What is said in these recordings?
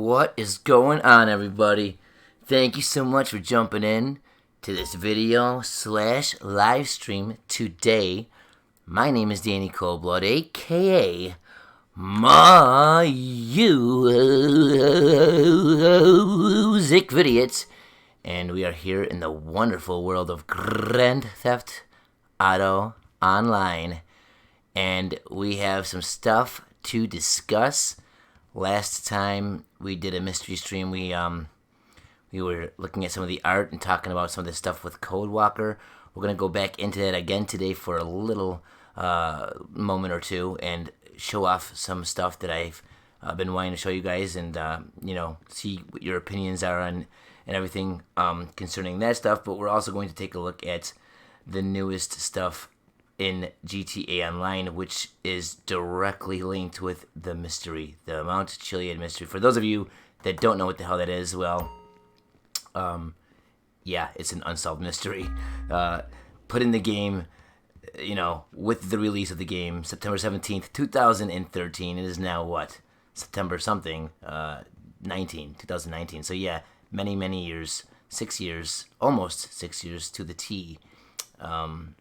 What is going on, everybody? Thank you so much for jumping in to this video / live stream today. My name is Danny Coldblood, aka My music vidiots, and we are here in the wonderful world of Grand Theft Auto Online, and we have some stuff to discuss. Last time we did a mystery stream, we were looking at some of the art and talking about some of the stuff with Code Walker. We're gonna go back into that again today for a little moment or two and show off some stuff that I've been wanting to show you guys, and see what your opinions are on and everything concerning that stuff. But we're also going to take a look at the newest stuff in GTA Online, which is directly linked with the mystery, the Mount Chiliad mystery. For those of you that don't know what the hell that is, well, yeah, it's an unsolved mystery. Put in the game, with the release of the game, September 17th, 2013. It is now what? September something, 2019. So yeah, many years, 6 years, almost 6 years to the T. And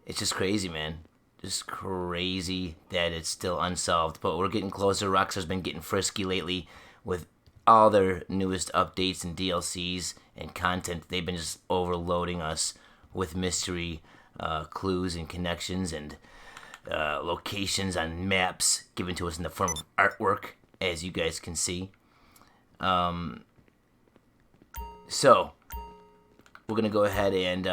it's just crazy, man. Just crazy that it's still unsolved. But we're getting closer. Rockstar's been getting frisky lately with all their newest updates and DLCs and content. They've been just overloading us with mystery clues and connections and locations on maps given to us in the form of artwork, as you guys can see. So we're going to go ahead and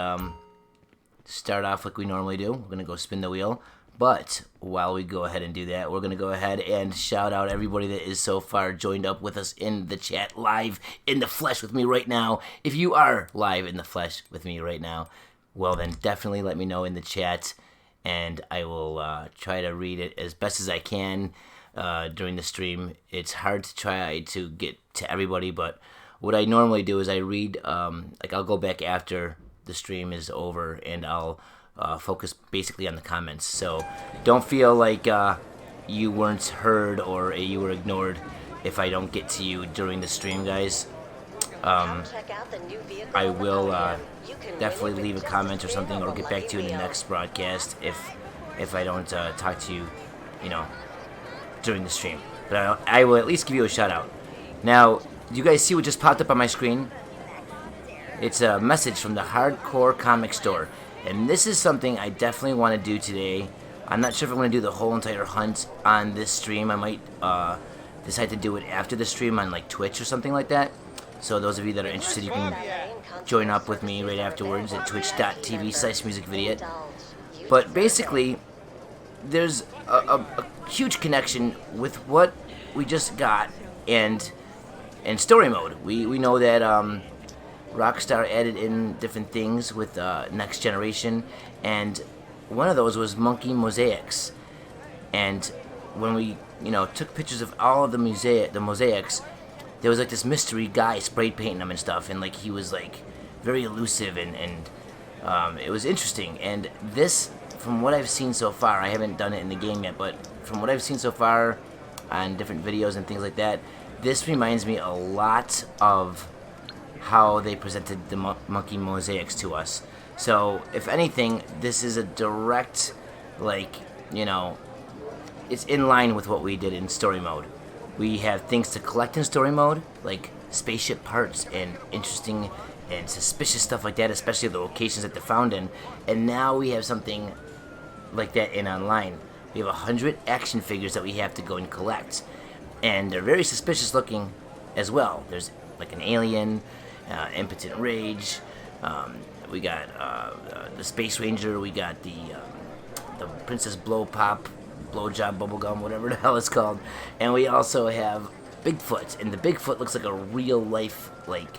start off like we normally do. We're going to go spin the wheel. But while we go ahead and do that, we're going to go ahead and shout out everybody that is so far joined up with us in the chat, live in the flesh with me right now. If you are live in the flesh with me right now, well then definitely let me know in the chat, and I will try to read it as best as I can during the stream. It's hard to try to get to everybody, but what I normally do is I read, I'll go back after the stream is over and I'll focus basically on the comments. So don't feel like you weren't heard or you were ignored if I don't get to you during the stream, guys. I will definitely leave a comment or something, or get back to you in the next broadcast if I don't talk to you, during the stream. But I will at least give you a shout out. Now, do you guys see what just popped up on my screen? It's a message from the Hardcore Comic Store, and this is something I definitely want to do today. I'm not sure if I'm going to do the whole entire hunt on this stream. I might decide to do it after the stream on like Twitch or something like that. So those of you that are interested, you can join up with me right afterwards at twitch.tv/musicvidiot. But basically, there's a huge connection with what we just got and story mode. We know that Rockstar added in different things with Next Generation, and one of those was monkey mosaics. And when we took pictures of all of the mosaics, there was like this mystery guy spray painting them and stuff, and like he was like very elusive, and it was interesting. And this, from what I've seen so far, I haven't done it in the game yet, but from what I've seen so far on different videos and things like that, this reminds me a lot of how they presented the monkey mosaics to us. So if anything, this is a direct, it's in line with what we did in story mode. We have things to collect in story mode, like spaceship parts and interesting and suspicious stuff like that, especially the locations that they're found in. And now we have something like that in online. We have 100 action figures that we have to go and collect, and they're very suspicious looking as well. There's like an alien, impotent rage. We got the Space Ranger. We got the Princess Blowjob Bubblegum, whatever the hell it's called. And we also have Bigfoot, and the Bigfoot looks like a real life, like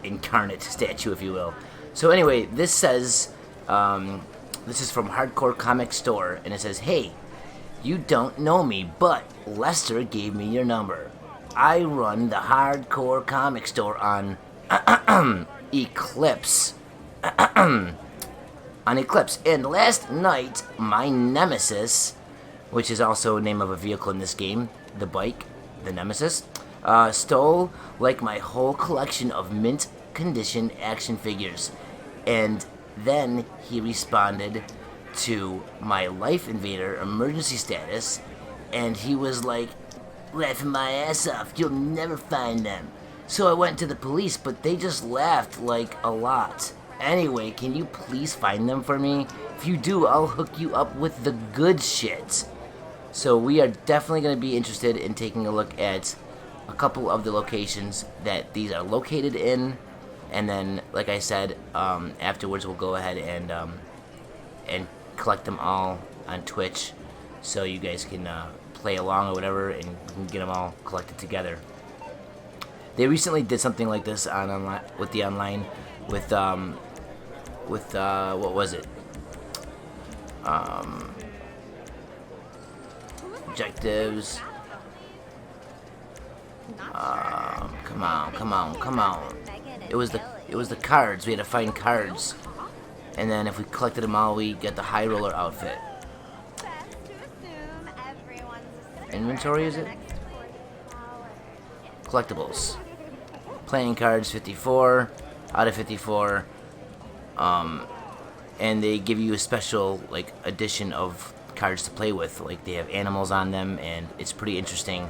incarnate statue, if you will. So anyway, this says, this is from Hardcore Comic Store, and it says, "Hey, you don't know me, but Lester gave me your number. I run the Hardcore Comic Store on Eclipse. On Eclipse. And last night, my nemesis," which is also the name of a vehicle in this game, the bike, the Nemesis, "stole like my whole collection of mint condition action figures." And then he responded to my Life Invader emergency status, and he was like, laughing my ass off, you'll never find them. So I went to the police, but they just laughed like a lot. Anyway, can you please find them for me? If you do, I'll hook you up with the good shit. So we are definitely going to be interested in taking a look at a couple of the locations that these are located in, and then, like I said, afterwards we'll go ahead and collect them all on Twitch, so you guys can play along or whatever, and you can get them all collected together. They recently did something like this on online with what was it? Objectives. Come on. It was the cards. We had to find cards, and then if we collected them all, we get the high roller outfit. Inventory, is it? Collectibles. Playing cards, 54 out of 54. And they give you a special like edition of cards to play with. Like they have animals on them, and it's pretty interesting.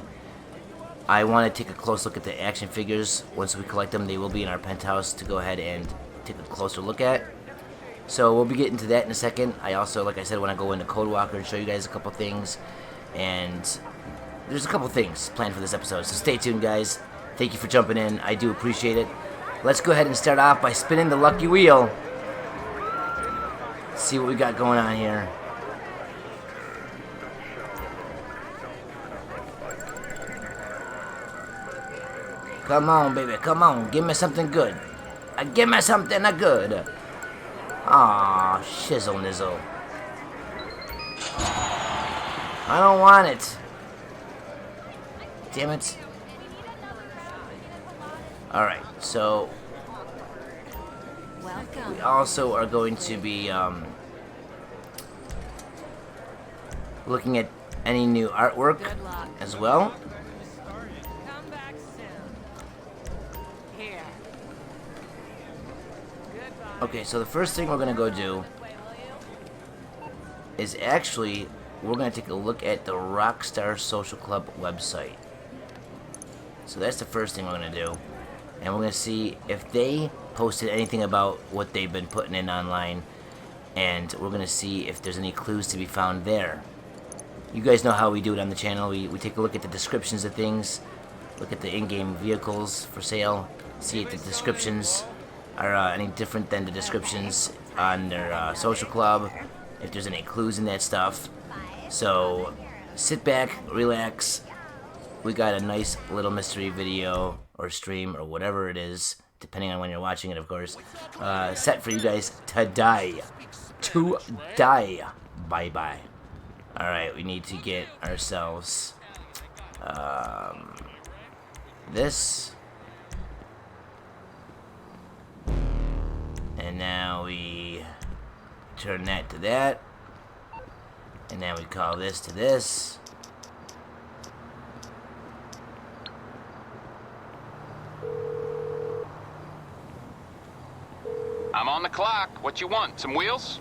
I want to take a close look at the action figures. Once we collect them, they will be in our penthouse to go ahead and take a closer look at. So we'll be getting to that in a second. I also, like I said, want to go into Code Walker and show you guys a couple things. And there's a couple things planned for this episode, so stay tuned, guys. Thank you for jumping in. I do appreciate it. Let's go ahead and start off by spinning the lucky wheel. Let's see what we got going on here. Come on, baby, come on. Give me something good. Give me something good. Aw, shizzle nizzle. I don't want it. Damn it. Alright, so we also are going to be looking at any new artwork as well. Okay, so the first thing we're going to go do is actually, we're going to take a look at the Rockstar Social Club website. So that's the first thing we're going to do. And we're going to see if they posted anything about what they've been putting in online. And we're going to see if there's any clues to be found there. You guys know how we do it on the channel. We take a look at the descriptions of things. Look at the in-game vehicles for sale. See if the descriptions are any different than the descriptions on their social club. If there's any clues in that stuff. So sit back, relax. We got a nice little mystery video or stream or whatever it is, depending on when you're watching it, of course, set for you guys to die. Bye-bye. Alright, we need to get ourselves this. And now we turn that to that. And now we call this to this. I'm on the clock. What you want? Some wheels?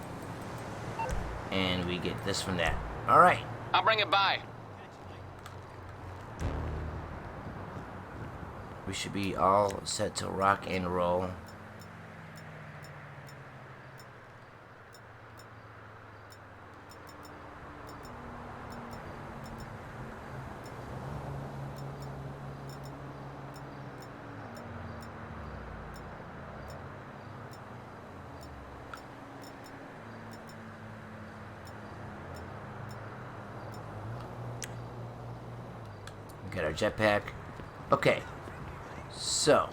And we get this from that. Alright. I'll bring it by. We should be all set to rock and roll. Got our jetpack. Okay. So,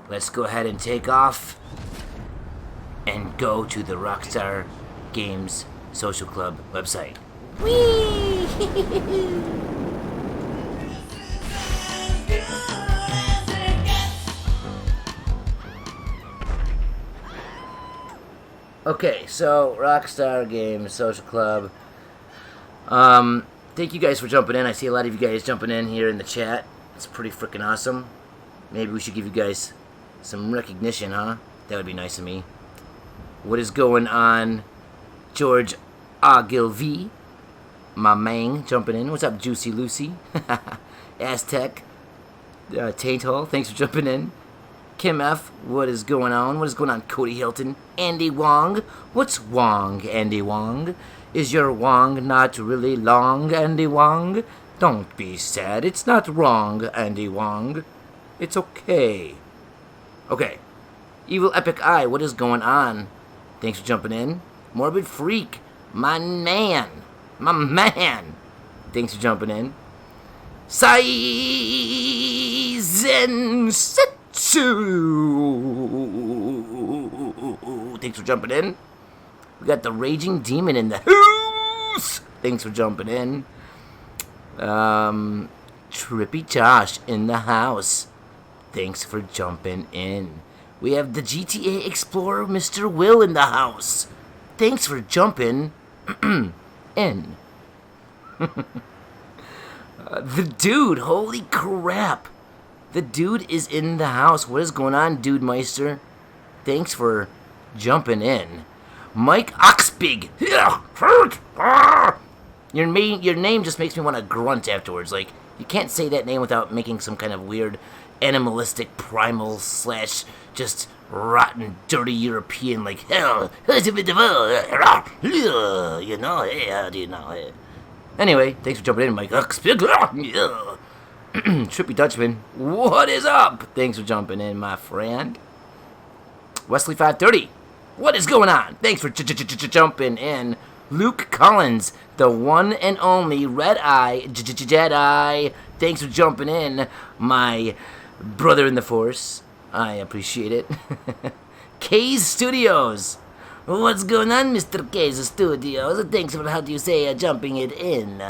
let's go ahead and take off and go to the Rockstar Games Social Club website. Whee! Okay, so Rockstar Games Social Club. Thank you guys for jumping in. I see a lot of you guys jumping in here in the chat. It's pretty freaking awesome. Maybe we should give you guys some recognition, huh? That would be nice of me. What is going on? George Ogilvy, my man, jumping in. What's up, Juicy Lucy? Aztec, Taint Hole, thanks for jumping in. Kim F, what is going on? What is going on, Cody Hilton? Andy Wong, what's Wong, Andy Wong? Is your Wong not really long, Andy Wong? Don't be sad, it's not wrong, Andy Wong. It's okay. Okay. Evil Epic Eye, what is going on? Thanks for jumping in. Morbid Freak, my man. My man. Thanks for jumping in. Saizensetsu. Thanks for jumping in. We got the Raging Demon in the house. Thanks for jumping in. Trippy Josh in the house. Thanks for jumping in. We have the GTA Explorer, Mr. Will, in the house. Thanks for jumping in. The dude, holy crap. The dude is in the house. What is going on, Dude Meister? Thanks for jumping in. Mike Oxbig. Your name just makes me want to grunt afterwards. Like, you can't say that name without making some kind of weird animalistic, primal, / just rotten, dirty European, like, hell, you know, hey, how do you know? Anyway, thanks for jumping in, Mike. Trippy Dutchman, what is up? Thanks for jumping in, my friend. Wesley 530, what is going on? Thanks for jumping in. Luke Collins, the one and only Red Eye Jedi. Thanks for jumping in, my brother in the Force. I appreciate it. K's Studios. What's going on, Mr. K's Studios? Thanks for, how do you say, jumping it in.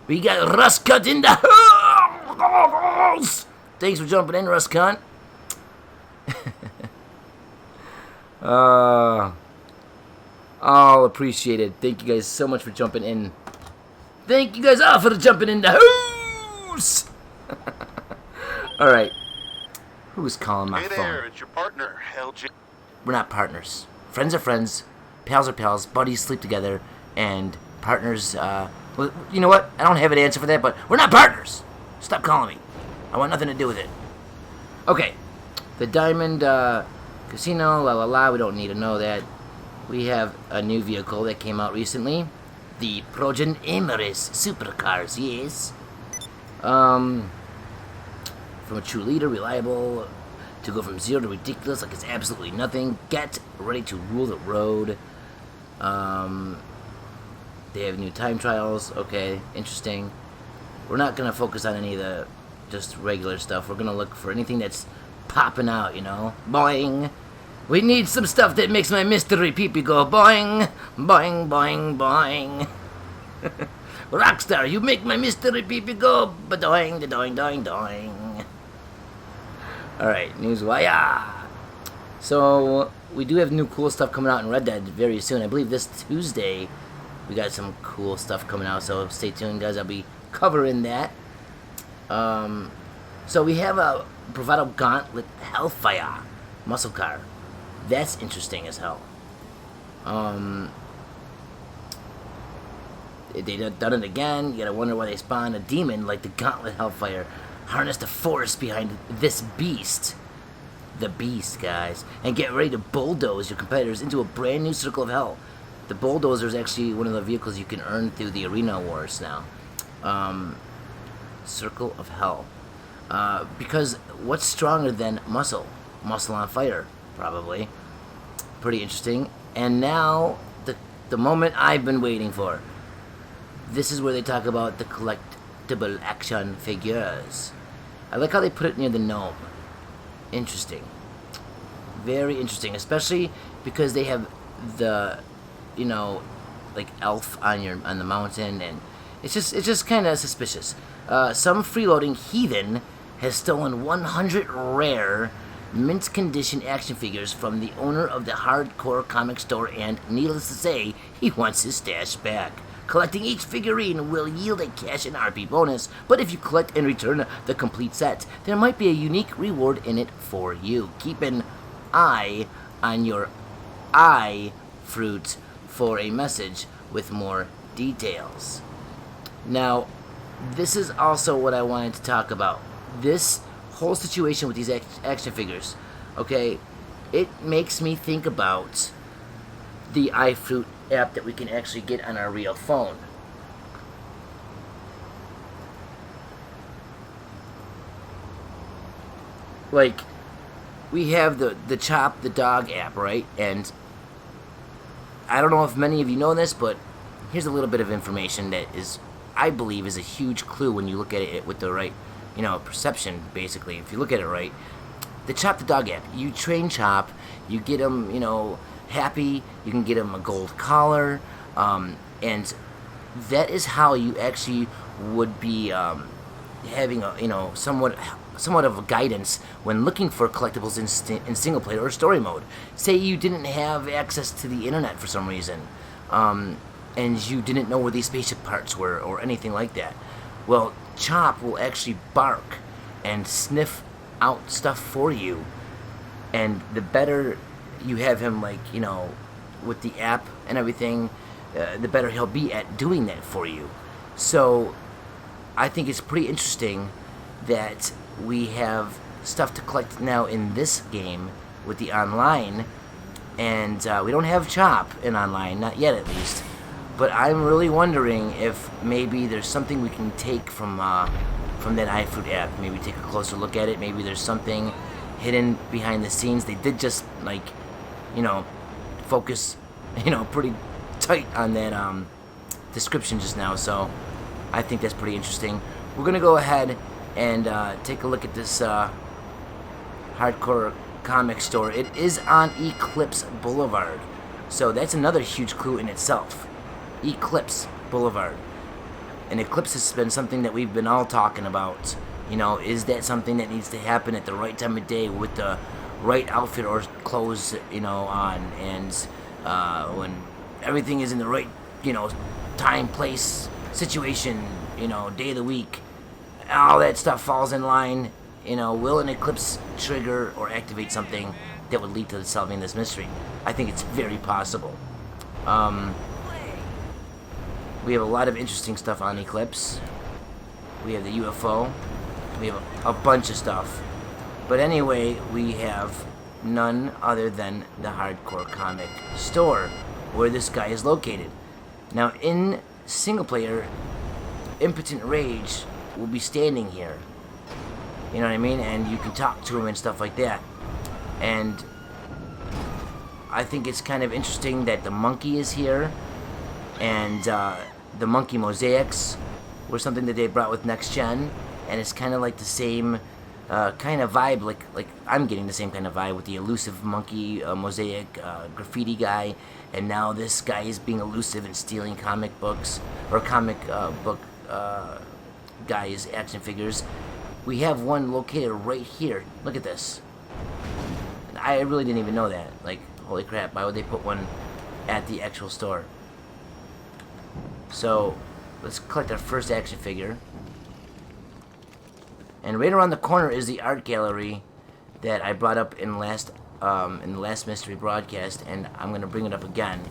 We got Russ Cunt in the house. Thanks for jumping in, Russ Cunt. All appreciated. Thank you guys so much for jumping in. Thank you guys all for jumping in the house. All right. Who's calling my phone? Hey there, it's your partner, LJ. We're not partners. Friends are friends. Pals are pals. Buddies sleep together. And partners, well, you know what? I don't have an answer for that, but we're not partners. Stop calling me. I want nothing to do with it. Okay. The Diamond Casino, la la la. We don't need to know that. We have a new vehicle that came out recently. The Progen Emirates Supercars, yes. From a true leader, reliable, to go from zero to ridiculous like it's absolutely nothing. Get ready to rule the road. They have new time trials. Okay, interesting. We're not going to focus on any of the just regular stuff. We're going to look for anything that's popping out, you know. Boing. We need some stuff that makes my mystery peepee go boing, boing, boing, boing. Rockstar, you make my mystery peepee go ba-doing, da-doing, doing, doing. Alright, Newswire. So, we do have new cool stuff coming out in Red Dead very soon. I believe this Tuesday we got some cool stuff coming out, so stay tuned, guys. I'll be covering that. So we have a Bravado Gauntlet Hellfire muscle car. That's interesting as hell. They done it again. You gotta wonder why they spawned a demon like the Gauntlet Hellfire. Harness the force behind this beast. The beast, guys. And get ready to bulldoze your competitors into a brand new circle of hell. The bulldozer is actually one of the vehicles you can earn through the arena wars now. Circle of hell. Because what's stronger than muscle? Muscle on fire, probably. Pretty interesting. And now, the moment I've been waiting for. This is where they talk about the collectible action figures. I like how they put it near the gnome. Interesting. Very interesting. Especially because they have the, you know, like elf on the mountain, and it's just kind of suspicious. Some freeloading heathen has stolen 100 rare mint condition action figures from the owner of the hardcore comic store, and needless to say, he wants his stash back. Collecting each figurine will yield a cash and RP bonus, but if you collect and return the complete set, there might be a unique reward in it for you. Keep an eye on your fruit for a message with more details. Now, this is also what I wanted to talk about. This whole situation with these action figures, okay, it makes me think about the iFruit app that we can actually get on our real phone. Like, we have the Chop the Dog app, right? And I don't know if many of you know this, but here's a little bit of information that is, I believe, is a huge clue when you look at it with the right, perception, basically. If you look at it right, the Chop the Dog app, you train Chop, you get him, happy, you can get him a gold collar, and that is how you actually would be having a, somewhat of a guidance when looking for collectibles in single player or story mode. Say you didn't have access to the internet for some reason, and you didn't know where these spaceship parts were or anything like that. Well, Chop will actually bark and sniff out stuff for you, and the better you have him, with the app and everything, the better he'll be at doing that for you. So I think it's pretty interesting that we have stuff to collect now in this game with the online, and we don't have Chop in online, not yet at least, but I'm really wondering if maybe there's something we can take from that iFruit app. Maybe take a closer look at it. Maybe there's something hidden behind the scenes. They did just focus pretty tight on that description just now, so I think that's pretty interesting. We're gonna go ahead and take a look at this hardcore comic store. It is on Eclipse Boulevard, so that's another huge clue in itself. Eclipse Boulevard. And Eclipse has been something that we've been all talking about. Is that something that needs to happen at the right time of day with the right outfit or clothes, on, and when everything is in the right, time, place, situation, day of the week, all that stuff falls in line. Will an eclipse trigger or activate something that would lead to solving this mystery? I think it's very possible. We have a lot of interesting stuff on Eclipse. We have the UFO. We have a bunch of stuff. But anyway, we have none other than the Hardcore Comic Store, where this guy is located. Now, in single player, Impotent Rage will be standing here. You know what I mean? And you can talk to him and stuff like that. And I think it's kind of interesting that the monkey is here, and the monkey mosaics were something that they brought with Next Gen, and it's kind of like the same kind of vibe, like I'm getting the same kind of vibe with the elusive monkey mosaic graffiti guy, and now this guy is being elusive and stealing comic books, or comic book guys' action figures. We have one located right here. Look at this. I really didn't even know that. Like, holy crap, why would they put one at the actual store? So, let's collect our first action figure. And right around the corner is the art gallery that I brought up in the last mystery broadcast, and I'm going to bring it up again.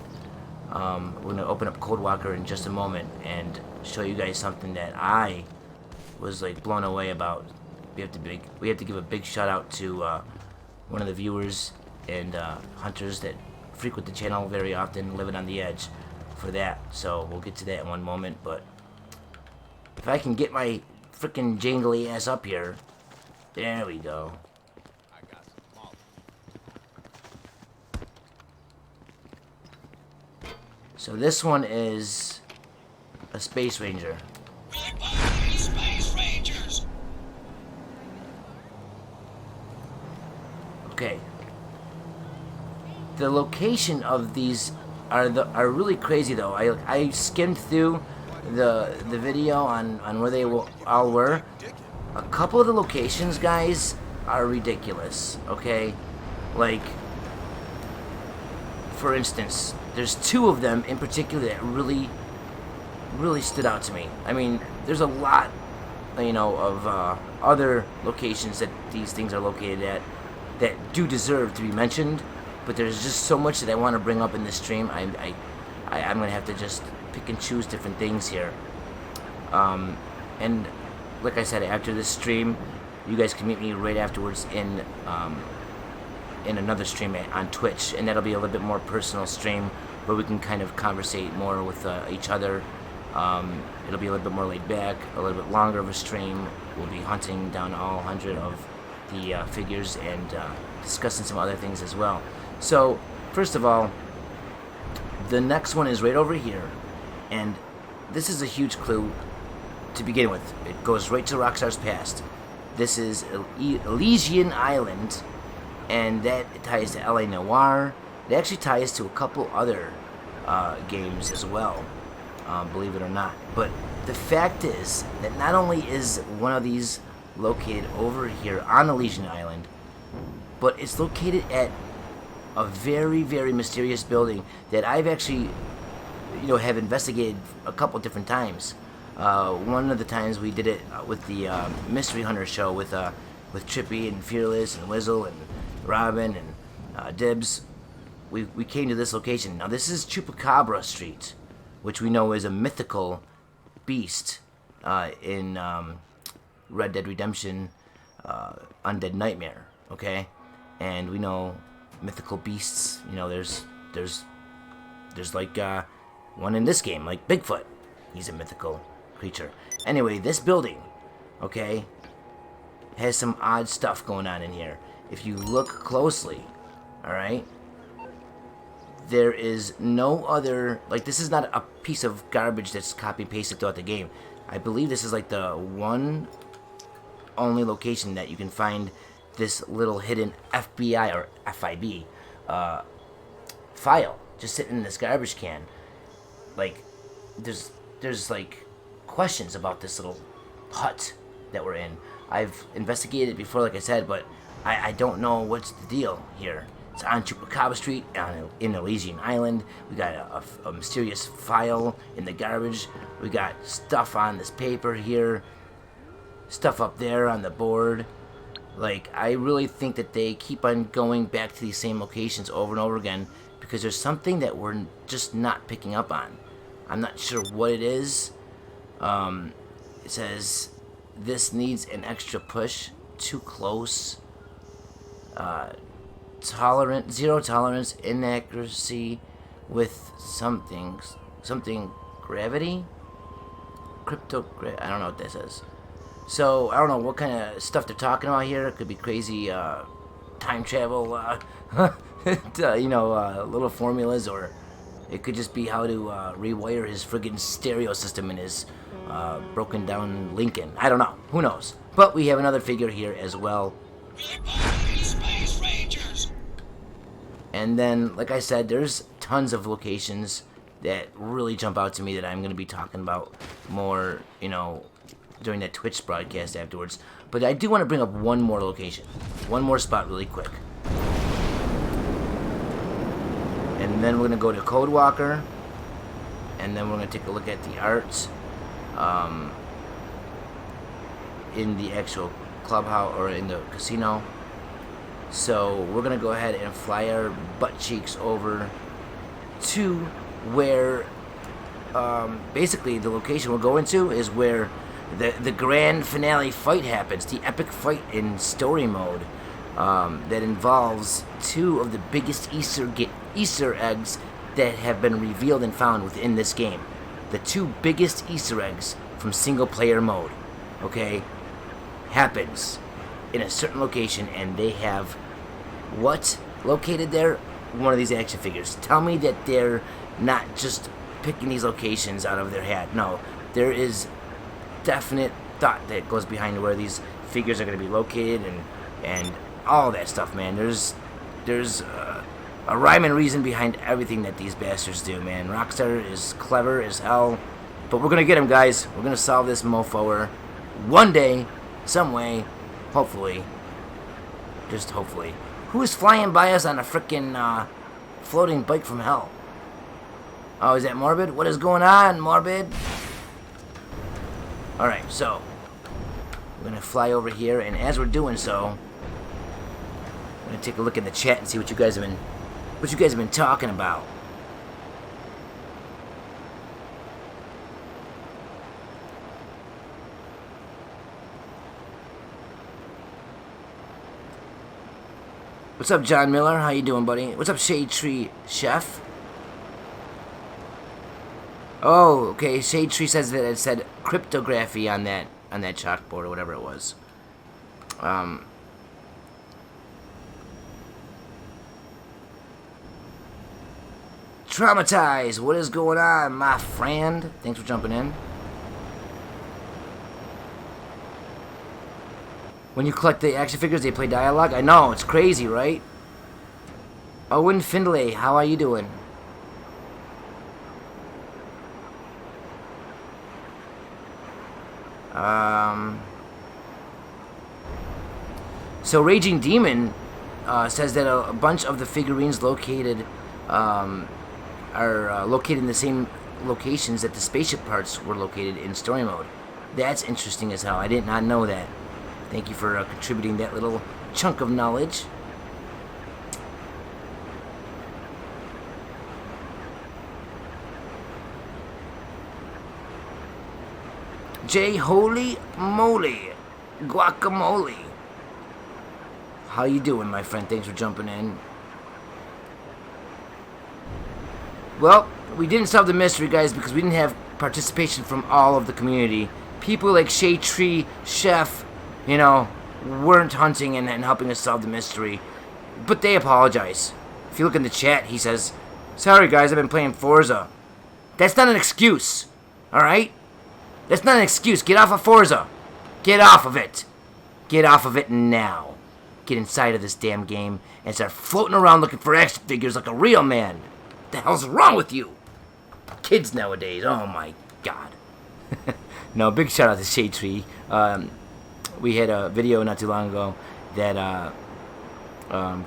We're going to open up Code Walker in just a moment and show you guys something that I was blown away about. We have to give a big shout out to one of the viewers and hunters that frequent the channel very often, living on the edge, for that. So we'll get to that in one moment. But if I can get my freaking jangly ass up here, there we go. So this one is a Space Ranger. Space Rangers. Okay. The location of these are really crazy though. I skimmed through the video on where they all were. A couple of the locations, guys, are ridiculous. Okay, like for instance, there's two of them in particular that really stood out to me. I mean, there's a lot, of other locations that these things are located at that do deserve to be mentioned, but there's just so much that I want to bring up in this stream. I'm gonna have to just pick and choose different things here. And like I said, after this stream, you guys can meet me right afterwards in another stream on Twitch, and that'll be a little bit more personal stream where we can kind of conversate more with each other. It'll be a little bit more laid back, a little bit longer of a stream. We'll be hunting down all 100 of the figures and discussing some other things as well. So, first of all, the next one is right over here, and this is a huge clue to begin with. It goes right to Rockstar's past. This is Elysian Island, and that ties to LA Noire. It actually ties to a couple other games as well, believe it or not. But the fact is that not only is one of these located over here on Elysian Island, but it's located at a very, very mysterious building that I've actually, have investigated a couple different times. One of the times we did it with the Mystery Hunter show with Trippy and Fearless and Wizzle and Robin and Dibs. We came to this location. Now this is Chupacabra Street, which we know is a mythical beast in Red Dead Redemption Undead Nightmare. Okay, and we know mythical beasts. There's like one in this game, like Bigfoot. He's a mythical creature. Anyway, this building, okay, has some odd stuff going on in here. If you look closely, alright, there is no other, like, this is not a piece of garbage that's copy-pasted throughout the game. I believe this is like the one only location that you can find this little hidden FBI or FIB file just sitting in this garbage can. Like, there's like questions about this little hut that we're in. I've investigated it before, like I said, but I don't know what's the deal here. It's on Chupacabra Street in Elysian Island. We got a mysterious file in the garbage. We got stuff on this paper here, stuff up there on the board. Like, I really think that they keep on going back to these same locations over and over again because there's something that we're just not picking up on. I'm not sure what it is. It says, this needs an extra push, too close, zero tolerance, inaccuracy with something gravity? I don't know what this is. So, I don't know what kind of stuff they're talking about here. It could be crazy time travel, little formulas, or it could just be how to rewire his friggin' stereo system in his broken down Lincoln. I don't know. Who knows? But we have another figure here as well. Goodbye, Space Rangers! And then, like I said, there's tons of locations that really jump out to me that I'm going to be talking about more, during that Twitch broadcast afterwards. But I do want to bring up one more location. One more spot really quick. And then we're going to go to Code Walker. And then we're going to take a look at the art in the actual clubhouse or in the casino. So we're going to go ahead and fly our butt cheeks over to where basically the location we're going to is where the grand finale fight happens, the epic fight in story mode that involves two of the biggest Easter eggs that have been revealed and found within this game. The two biggest Easter eggs from single player mode, okay, happens in a certain location, and they have what located there? One of these action figures. Tell me that they're not just picking these locations out of their hat. No, there is definite thought that goes behind where these figures are going to be located and all that stuff, man. There's a rhyme and reason behind everything that these bastards do, man. Rockstar is clever as hell, but we're going to get them, guys. We're going to solve this mofo one day, some way, hopefully. Just hopefully. Who is flying by us on a frickin' floating bike from hell? Oh, is that Morbid? What is going on, Morbid? Alright, so we're going to fly over here, and as we're doing so, I'm going to take a look in the chat and see what you guys have been What you guys have been talking about? What's up, John Miller? How you doing, buddy? What's up, Shade Tree Chef? Oh, okay. Shade Tree says that it said cryptography on that chalkboard or whatever it was. Traumatized. What is going on, my friend? Thanks for jumping in. When you collect the action figures, they play dialogue. I know, it's crazy, right? Owen Findlay, how are you doing? So Raging Demon says that a bunch of the figurines located are located in the same locations that the spaceship parts were located in story mode. That's interesting as hell. I did not know that. Thank you for contributing that little chunk of knowledge. Jay, holy moly, guacamole. How you doing, my friend? Thanks for jumping in. Well, we didn't solve the mystery, guys, because we didn't have participation from all of the community. People like Shade Tree Chef, you know, weren't hunting and helping us solve the mystery. But they apologize. If you look in the chat, he says, "Sorry guys, I've been playing Forza." That's not an excuse, alright? That's not an excuse. Get off of Forza. Get off of it. Get off of it now. Get inside of this damn game and start floating around looking for action figures like a real man. What the hell's wrong with you? Kids nowadays, oh my god. No, big shout out to Shade Tree. We had a video not too long ago that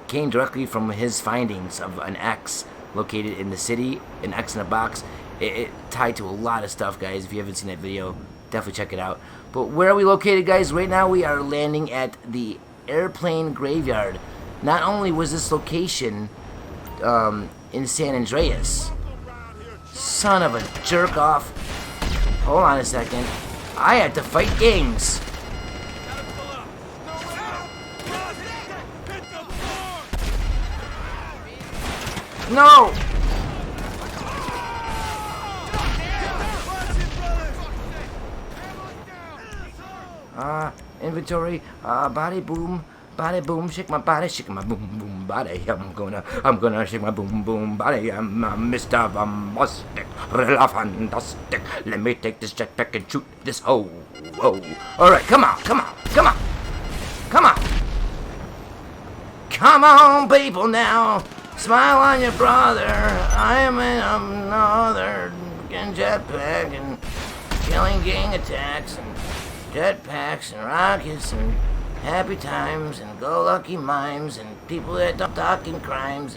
came directly from his findings of an X located in the city, an X in a box. It tied to a lot of stuff, guys. If you haven't seen that video, definitely check it out. But where are we located, guys? Right now we are landing at the airplane graveyard. Not only was this location in San Andreas. Son of a jerk off. Hold on a second. I have to fight gangs. No! Inventory, body boom, shake my body, shake my boom boom body. I'm gonna shake my boom boom body. I'm Mr. Bombastic, fantastic. Let me take this jetpack and shoot this hoe. Whoa. Alright, come on. Come on, people now. Smile on your brother. I am in another jetpack and killing gang attacks and jetpacks and rockets and happy times and go-lucky mimes and people that don't talk in crimes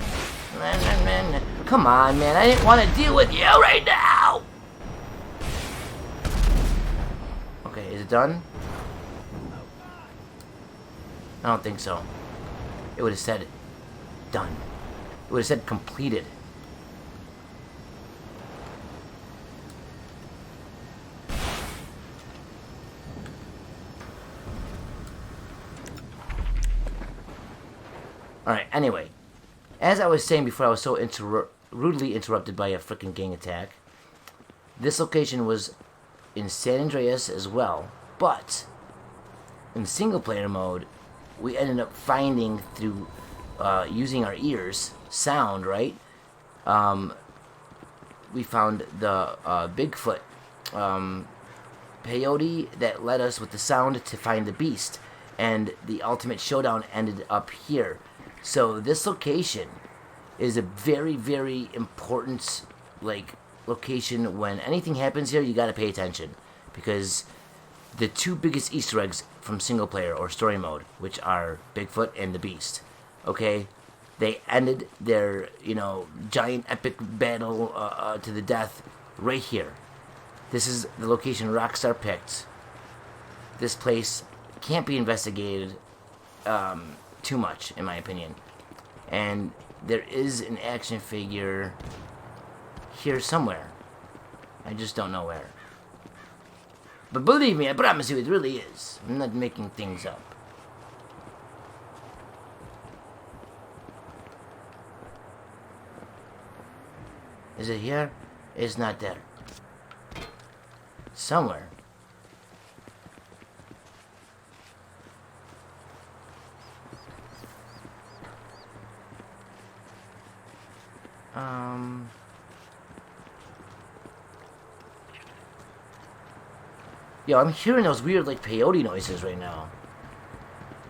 and come on, man, I didn't want to deal with you right now. Okay, is it done? I don't think so. It would have said done. It would have said completed. Alright, anyway. As I was saying before, I was so rudely interrupted by a freaking gang attack. This location was in San Andreas as well, but in single player mode, we ended up finding through using our ears, sound, right? We found the Bigfoot peyote that led us with the sound to find the beast, and the ultimate showdown ended up here. So this location is a very, very important location. When anything happens here, you gotta pay attention, because the two biggest Easter eggs from single player or story mode, which are Bigfoot and the Beast, okay, they ended their giant epic battle to the death right here. This is the location Rockstar picked. This place can't be investigated too much, in my opinion. And there is an action figure here somewhere. I just don't know where. But believe me, I promise you it really is. I'm not making things up. Is it here? It's not there. Somewhere. Yo, I'm hearing those weird, like, peyote noises right now.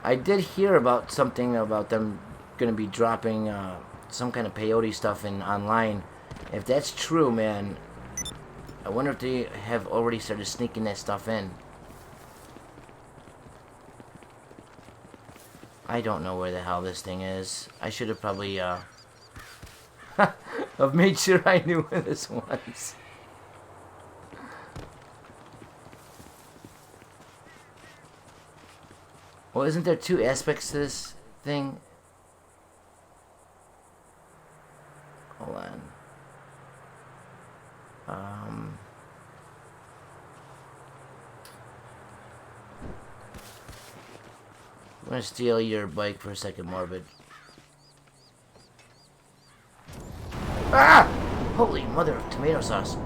I did hear about something about them gonna be dropping, some kind of peyote stuff in online. If that's true, man, I wonder if they have already started sneaking that stuff in. I don't know where the hell this thing is. I should have probably, I've made sure I knew where this was. Well, isn't there two aspects to this thing? Hold on. I'm gonna steal your bike for a second, Morbid. Ah! Holy mother of tomato sauce.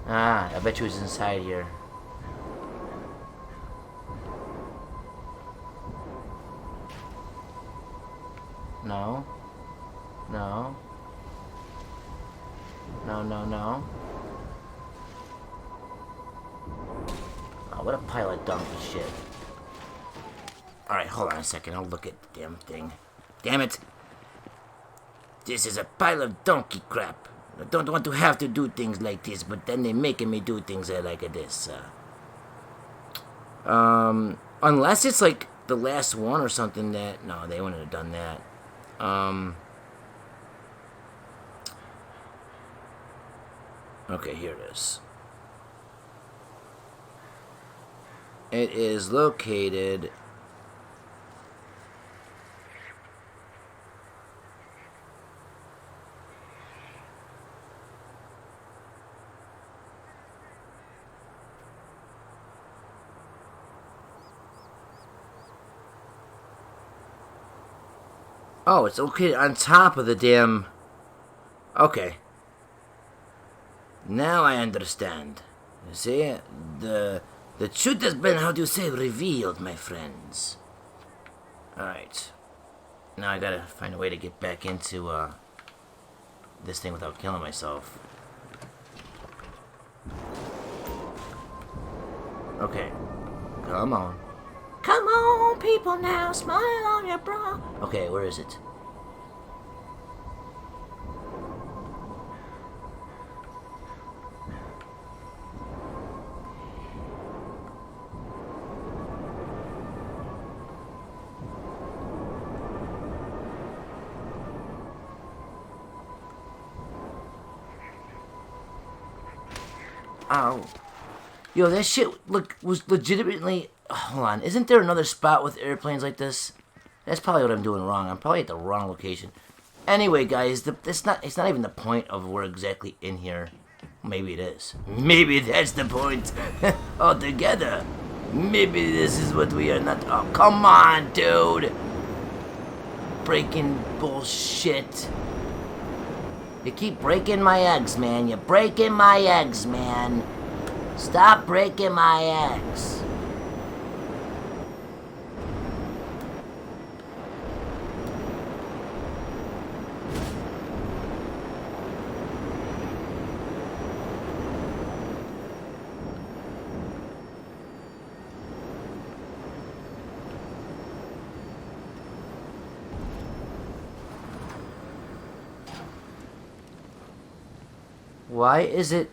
Ah, I bet you it's inside here. No. No. No, no, no. Oh, what a pile of donkey shit. Alright, hold on a second. I'll look at the damn thing. Damn it! This is a pile of donkey crap. I don't want to have to do things like this, but then they're making me do things like this. Unless it's like the last one or something that... No, they wouldn't have done that. Okay, here it is. It is located... Oh, it's located on top of the damn... Okay. Now I understand. You see, the truth has been, how do you say, revealed, my friends. Alright. Now I gotta find a way to get back into, this thing without killing myself. Okay. Come on. Come on, people now, smile on your bra. Okay, where is it? Ow. Yo, that shit was legitimately... Hold on, isn't there another spot with airplanes like this? That's probably what I'm doing wrong. I'm probably at the wrong location. Anyway, guys, it's not even the point of we're exactly in here. Maybe it is. Maybe that's the point altogether. Maybe this is what we are not... Oh, come on, dude. Breaking bullshit. You keep breaking my eggs, man. You're breaking my eggs, man. Stop breaking my eggs. Why is it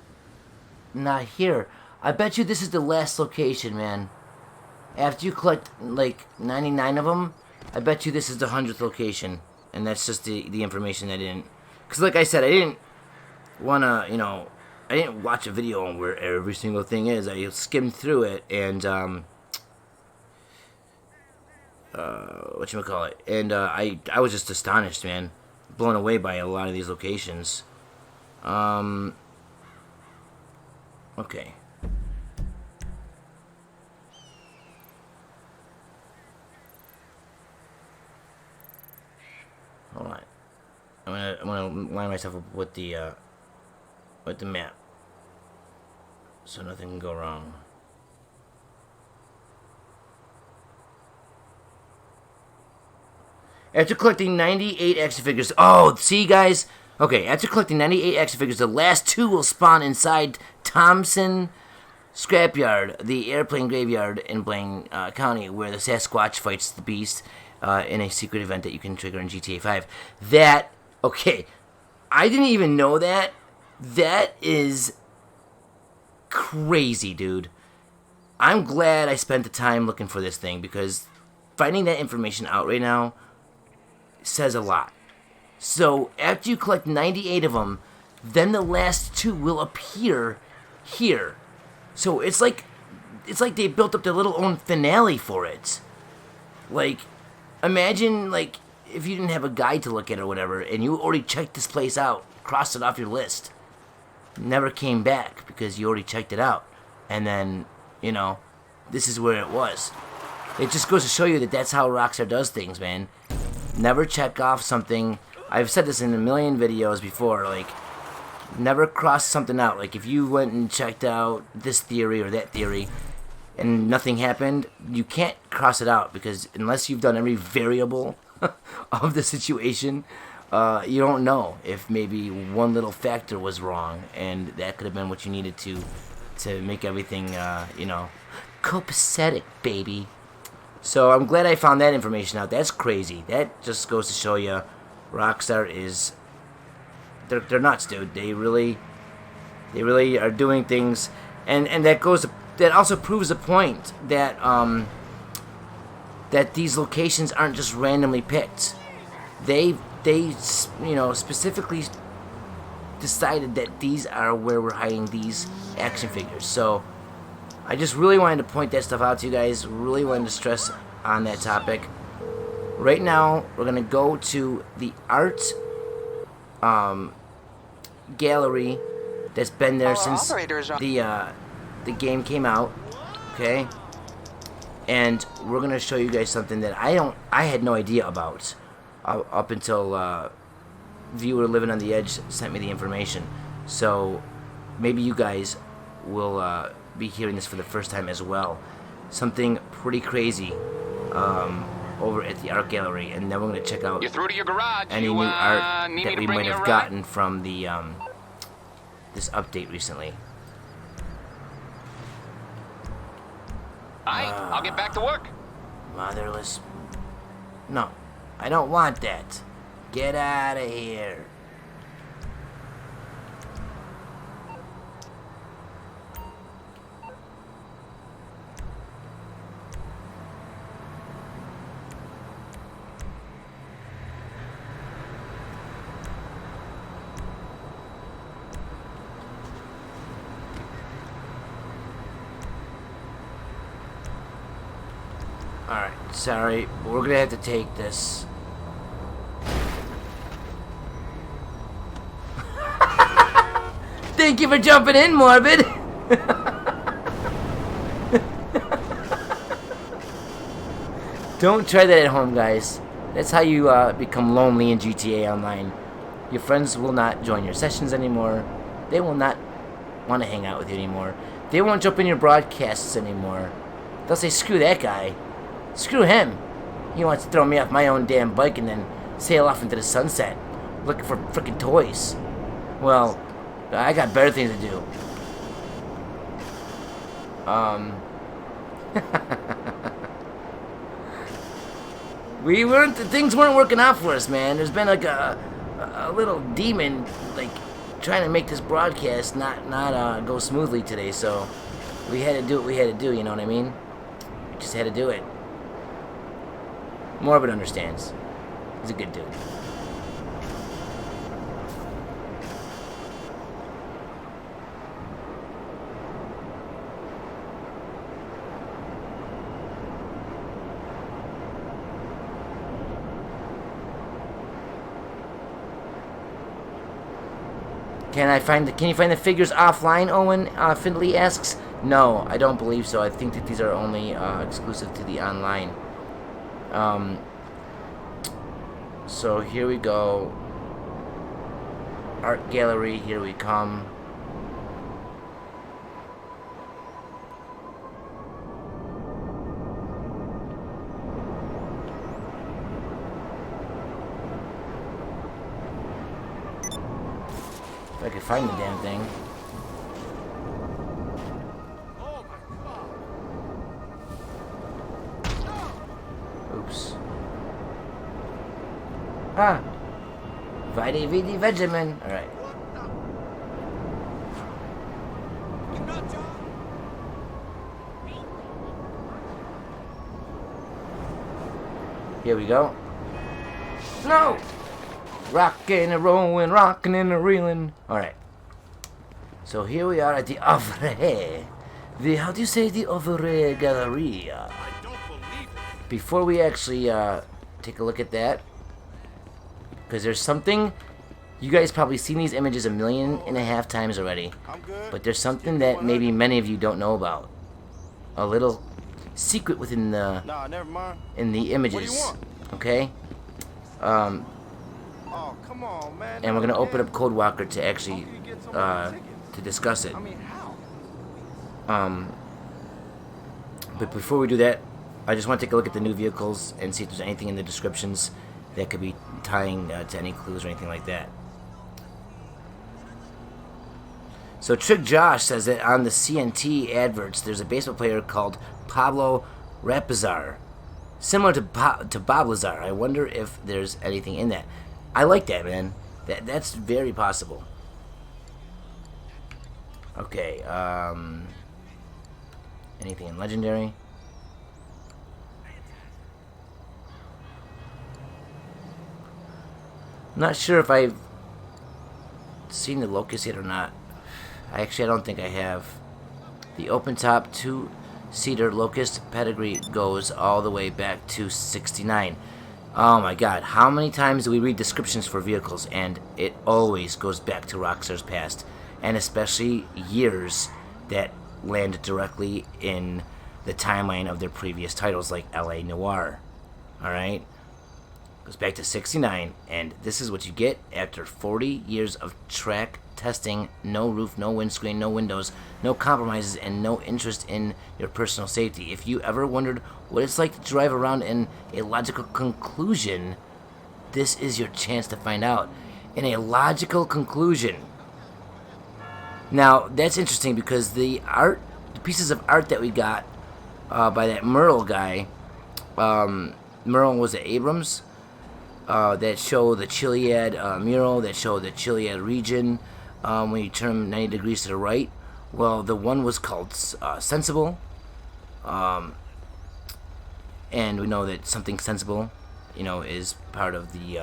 not here? I bet you this is the last location, man. after you collect like 99 of them, I bet you this is the 100th location, and that's just the information I didn't. Because like I said, I didn't wanna, you know, I didn't watch a video on where every single thing is. I skimmed through it and whatchamacallit, and I was just astonished, man, blown away by a lot of these locations. Okay. Hold on. I'm gonna line myself up with the map, so nothing can go wrong. After collecting 98 action figures, oh, see guys. Okay, after collecting 98 action figures, the last 2 will spawn inside Thompson Scrapyard, the airplane graveyard in Blaine County, where the Sasquatch fights the Beast in a secret event that you can trigger in GTA5. That, okay, I didn't even know that. That is crazy, dude. I'm glad I spent the time looking for this thing, because finding that information out right now says a lot. So, after you collect 98 of them, then the last 2 will appear here. So, it's like they built up their little own finale for it. Like, imagine, like, if you didn't have a guide to look at or whatever, and you already checked this place out, crossed it off your list, never came back because you already checked it out, and then, you know, this is where it was. It just goes to show you that that's how Rockstar does things, man. Never check off something. I've said this in a million videos before, like, never cross something out. Like, if you went and checked out this theory or that theory and nothing happened, you can't cross it out, because unless you've done every variable of the situation, you don't know if maybe one little factor was wrong, and that could have been what you needed to make everything, you know, copacetic, baby. So I'm glad I found that information out. That's crazy. That just goes to show you, Rockstar is, they're nuts, dude. They really are doing things, and that also proves the point that that these locations aren't just randomly picked. They you know, specifically decided that these are where we're hiding these action figures. So I just really wanted to point that stuff out to you guys. Really wanted to stress on that topic. Right now, we're gonna go to the art gallery that's been there since the game came out. Okay, and we're gonna show you guys something that I had no idea about up until viewer living on the edge sent me the information. So maybe you guys will be hearing this for the first time as well. Something pretty crazy over at the art gallery, and then we're going to check out You're through to your garage. any new art that we might have gotten from the this update recently. I'll get back to work. Motherless. No, I don't want that. Get out of here. Alright, sorry, but we're gonna have to take this. Thank you for jumping in, Morbid! Don't try that at home, guys. That's how you become lonely in GTA Online. Your friends will not join your sessions anymore. They will not want to hang out with you anymore. They won't jump in your broadcasts anymore. They'll say, screw that guy. Screw him. He wants to throw me off my own damn bike and then sail off into the sunset, looking for frickin' toys. Well, I got better things to do. Things weren't working out for us, man. There's been like a little demon, like, trying to make this broadcast not go smoothly today, so we had to do what we had to do, you know what I mean? just had to do it. Morbid understands. He's a good dude. Can you find the figures offline, Owen? Findley asks. No, I don't believe so. I think that these are only exclusive to the online. So here we go. Art gallery, here we come. If I could find the damn thing. Oops. Ah! Vidi Vidi Vegemin. Alright. Here we go. No! Rockin' and rollin', rockin' and a reelin'. Alright. So here we are at the Ovre. How do you say the Ovre Galleria? Before we actually take a look at that, because there's something, you guys probably seen these images 1.5 million times already, but there's something that maybe many of you don't know about. A little secret within the in the images. Okay? Oh, come on, man. And we're gonna open up Code Walker to actually to discuss it. But before we do that, I just want to take a look at the new vehicles and see if there's anything in the descriptions that could be tying to any clues or anything like that. So Trick Josh says that on the CNT adverts, there's a baseball player called Pablo Rapazar, similar to Bob Lazar. I wonder if there's anything in that. I like that, man. That's very possible. Okay, anything in Legendary? I'm not sure if I've seen the Locust yet or not. I don't think I have. The open top 2-seater Locust pedigree goes all the way back to '69. Oh my god, how many times do we read descriptions for vehicles and it always goes back to Rockstar's past, and especially years that land directly in the timeline of their previous titles like LA Noire. Alright? Goes back to '69, and this is what you get after 40 years of track testing, no roof, no windscreen, no windows, no compromises, and no interest in your personal safety. If you ever wondered what it's like to drive around in a logical conclusion, this is your chance to find out. In a logical conclusion. Now, that's interesting because the pieces of art that we got by that Merle guy, Merle was at Abrams, that show the Chiliad mural, that show the Chiliad region, when you turn 90 degrees to the right. Well, the one was called Sensible, and we know that something sensible, is part of the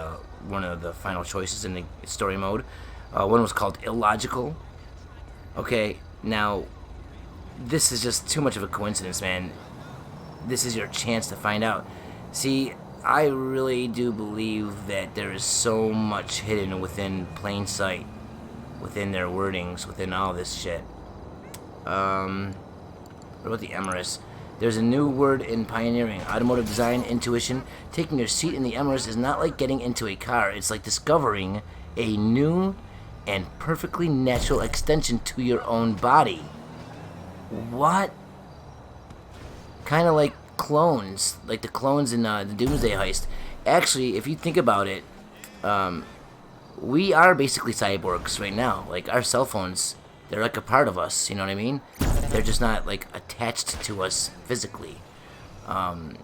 one of the final choices in the story mode. One was called Illogical. Okay, now, this is just too much of a coincidence, man. This is your chance to find out. See, I really do believe that there is so much hidden within plain sight, within their wordings, within all this shit. What about the Emirates? There's a new word in pioneering, automotive design, intuition. Taking your seat in the Emirates is not like getting into a car. It's like discovering a new and perfectly natural extension to your own body. What? Kind of like clones, like the clones in the Doomsday Heist. Actually, if you think about it, we are basically cyborgs right now. Like, our cell phones, they're like a part of us, you know what I mean? They're just not, like, attached to us physically. But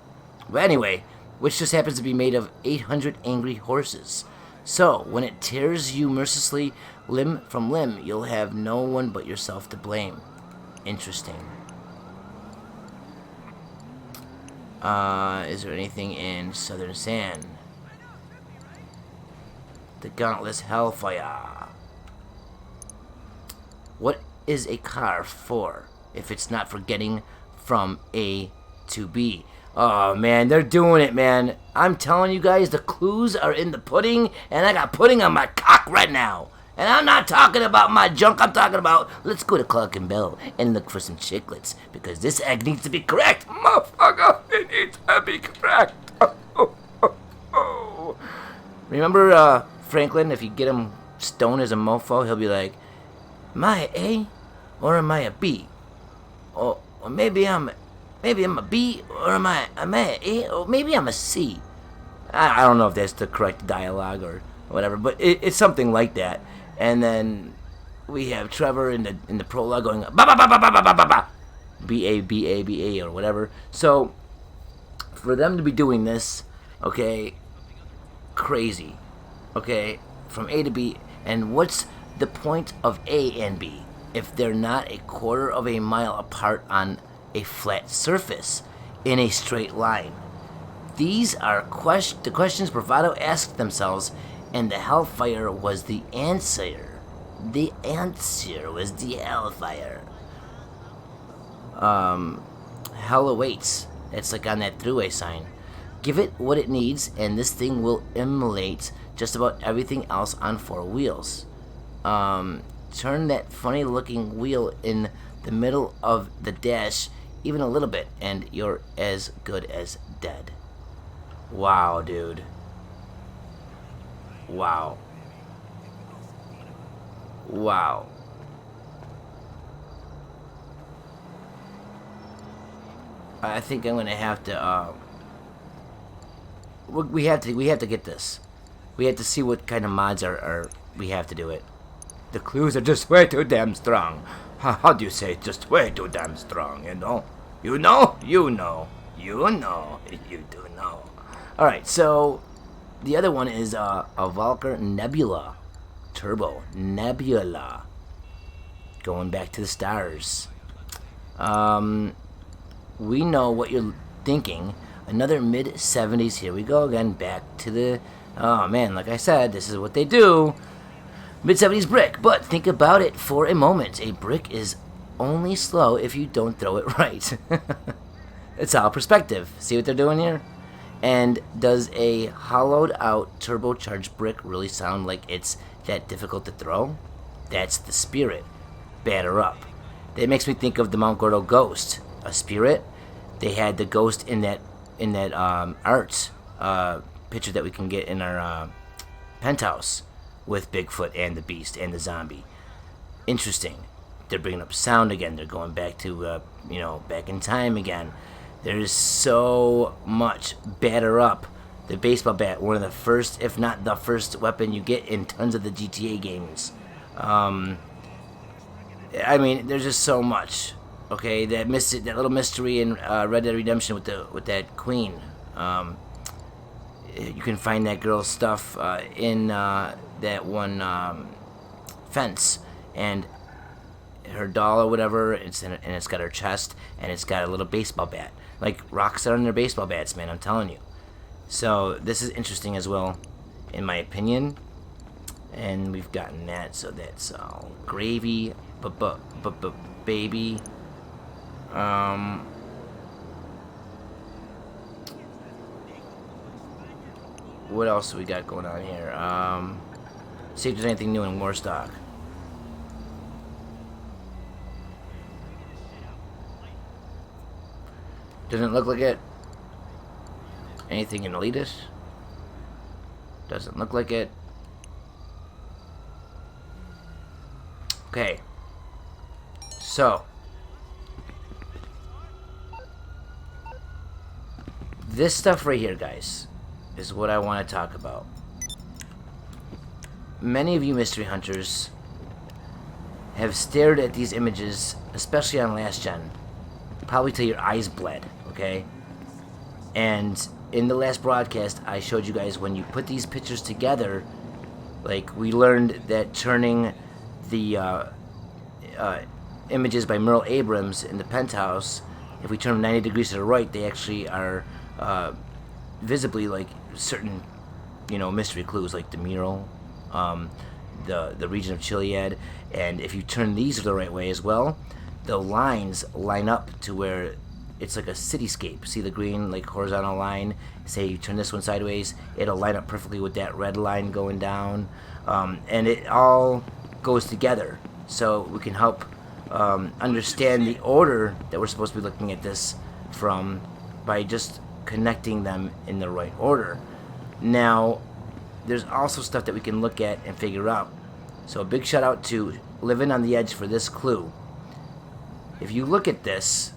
anyway, which just happens to be made of 800 angry horses. So, when it tears you mercilessly limb from limb, you'll have no one but yourself to blame. Interesting. Is there anything in Southern Sand? The Gauntless Hellfire. What is a car for if it's not for getting from A to B? Oh man, they're doing it, man. I'm telling you guys, the clues are in the pudding, and I got pudding on my cock right now. And I'm not talking about my junk, I'm talking about, let's go to Clark and Bell and look for some chiclets, because this egg needs to be correct. Motherfucker, it needs to be correct. Remember, Franklin, if you get him stoned as a mofo, he'll be like, am I a A or am I a B? Or maybe I'm a B or am I a A or maybe I'm a C. I don't know if that's the correct dialogue or whatever, but it's something like that. And then we have Trevor in the prologue going ba ba ba ba ba ba ba ba ba, B-A or whatever. So for them to be doing this, okay, crazy, okay, from A to B. And what's the point of A and B if they're not a quarter of a mile apart on a flat surface in a straight line? These are the questions Bravado asked themselves, and the Hellfire was the answer. The answer was the Hellfire. Hell awaits. It's like on that throughway sign. Give it what it needs, and this thing will emulate just about everything else on four wheels. Turn that funny-looking wheel in the middle of the dash even a little bit, and you're as good as dead. Wow, dude. Wow. Wow. I think I'm gonna have to. We have to get this. We have to see what kind of mods are. We have to do it. The clues are just way too damn strong. How do you say it? Just way too damn strong? You know. You know. You know. You know. You do know. All right. So the other one is a Valkyr Nebula, Turbo Nebula. Going back to the stars. We know what you're thinking. Another mid-70s. Here we go again. Back to the... Oh, man. Like I said, this is what they do. Mid-70s brick. But think about it for a moment. A brick is only slow if you don't throw it right. It's all perspective. See what they're doing here? And does a hollowed-out turbocharged brick really sound like it's that difficult to throw? That's the spirit. Batter up. That makes me think of the Mount Gordo Ghost. A spirit. They had the ghost in that art picture that we can get in our penthouse with Bigfoot and the Beast and the zombie. Interesting. They're bringing up sound again. They're going back to back in time again. There's so much. Batter up. The baseball bat, one of the first, if not the first weapon you get in tons of the GTA games. I mean, there's just so much. Okay, that little mystery in Red Dead Redemption with that queen. You can find that girl's stuff in that one fence, and her doll or whatever. And it's got her chest, and it's got a little baseball bat, like ROCKSTAR in their baseball bats, man. I'm telling you. So this is interesting as well, in my opinion. And we've gotten that, so that's all gravy, baby. What else we got going on here? See if there's anything new in Warstock. Doesn't look like it. Anything in Elitist? Doesn't look like it. Okay. So. This stuff right here, guys, is what I want to talk about. Many of you mystery hunters have stared at these images, especially on last gen, probably till your eyes bled, okay? And in the last broadcast, I showed you guys when you put these pictures together, like we learned that turning the images by Merle Abrams in the penthouse If we turn them 90 degrees to the right, they actually are visibly like certain, mystery clues, like the mural, the region of Chiliad. And if you turn these the right way as well, the lines line up to where it's like a cityscape. See the green like horizontal line? Say you turn this one sideways, it'll line up perfectly with that red line going down, and it all goes together. So we can help understand the order that we're supposed to be looking at this from by just connecting them in the right order. Now, there's also stuff that we can look at and figure out. So a big shout out to Living on the Edge for this clue. If you look at this,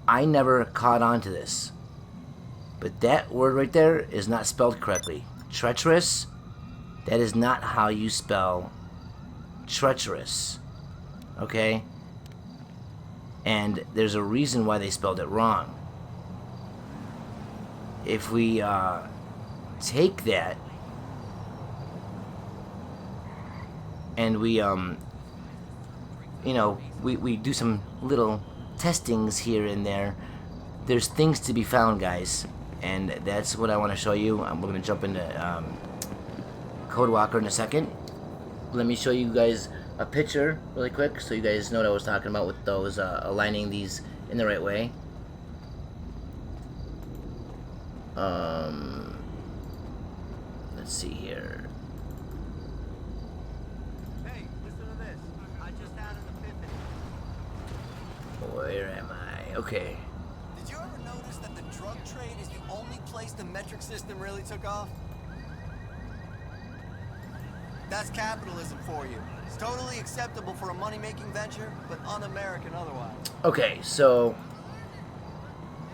I never caught on to this, but that word right there is not spelled correctly. Treacherous, that is not how you spell treacherous, okay? And there's a reason why they spelled it wrong. If we take that and we we do some little testings here and there, there's things to be found, guys, and that's what I want to show you. We're going to jump into Code Walker in a second. Let me show you guys a picture really quick so you guys know what I was talking about with those aligning these in the right way. Let's see here. Hey, listen to this. I just had an epiphany. Where am I? Okay. Did you ever notice that the drug trade is the only place the metric system really took off? That's capitalism for you. It's totally acceptable for a money-making venture, but un-American otherwise. Okay, so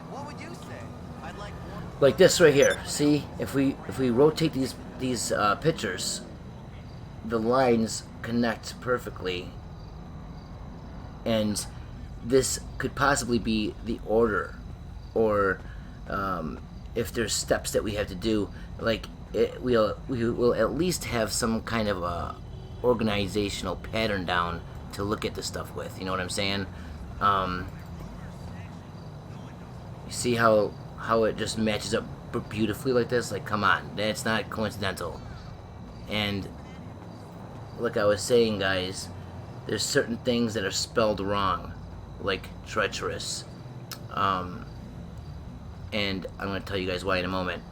What would you say? I'd like one. like this right here. See, if we rotate these pictures, the lines connect perfectly, and this could possibly be the order, or if there's steps that we have to do, like we will at least have some kind of a organizational pattern down to look at the stuff with. You know what I'm saying? You see how it just matches up beautifully like this? Like, come on, that's not coincidental. And like I was saying, guys, there's certain things that are spelled wrong, like treacherous, and I'm going to tell you guys why in a moment.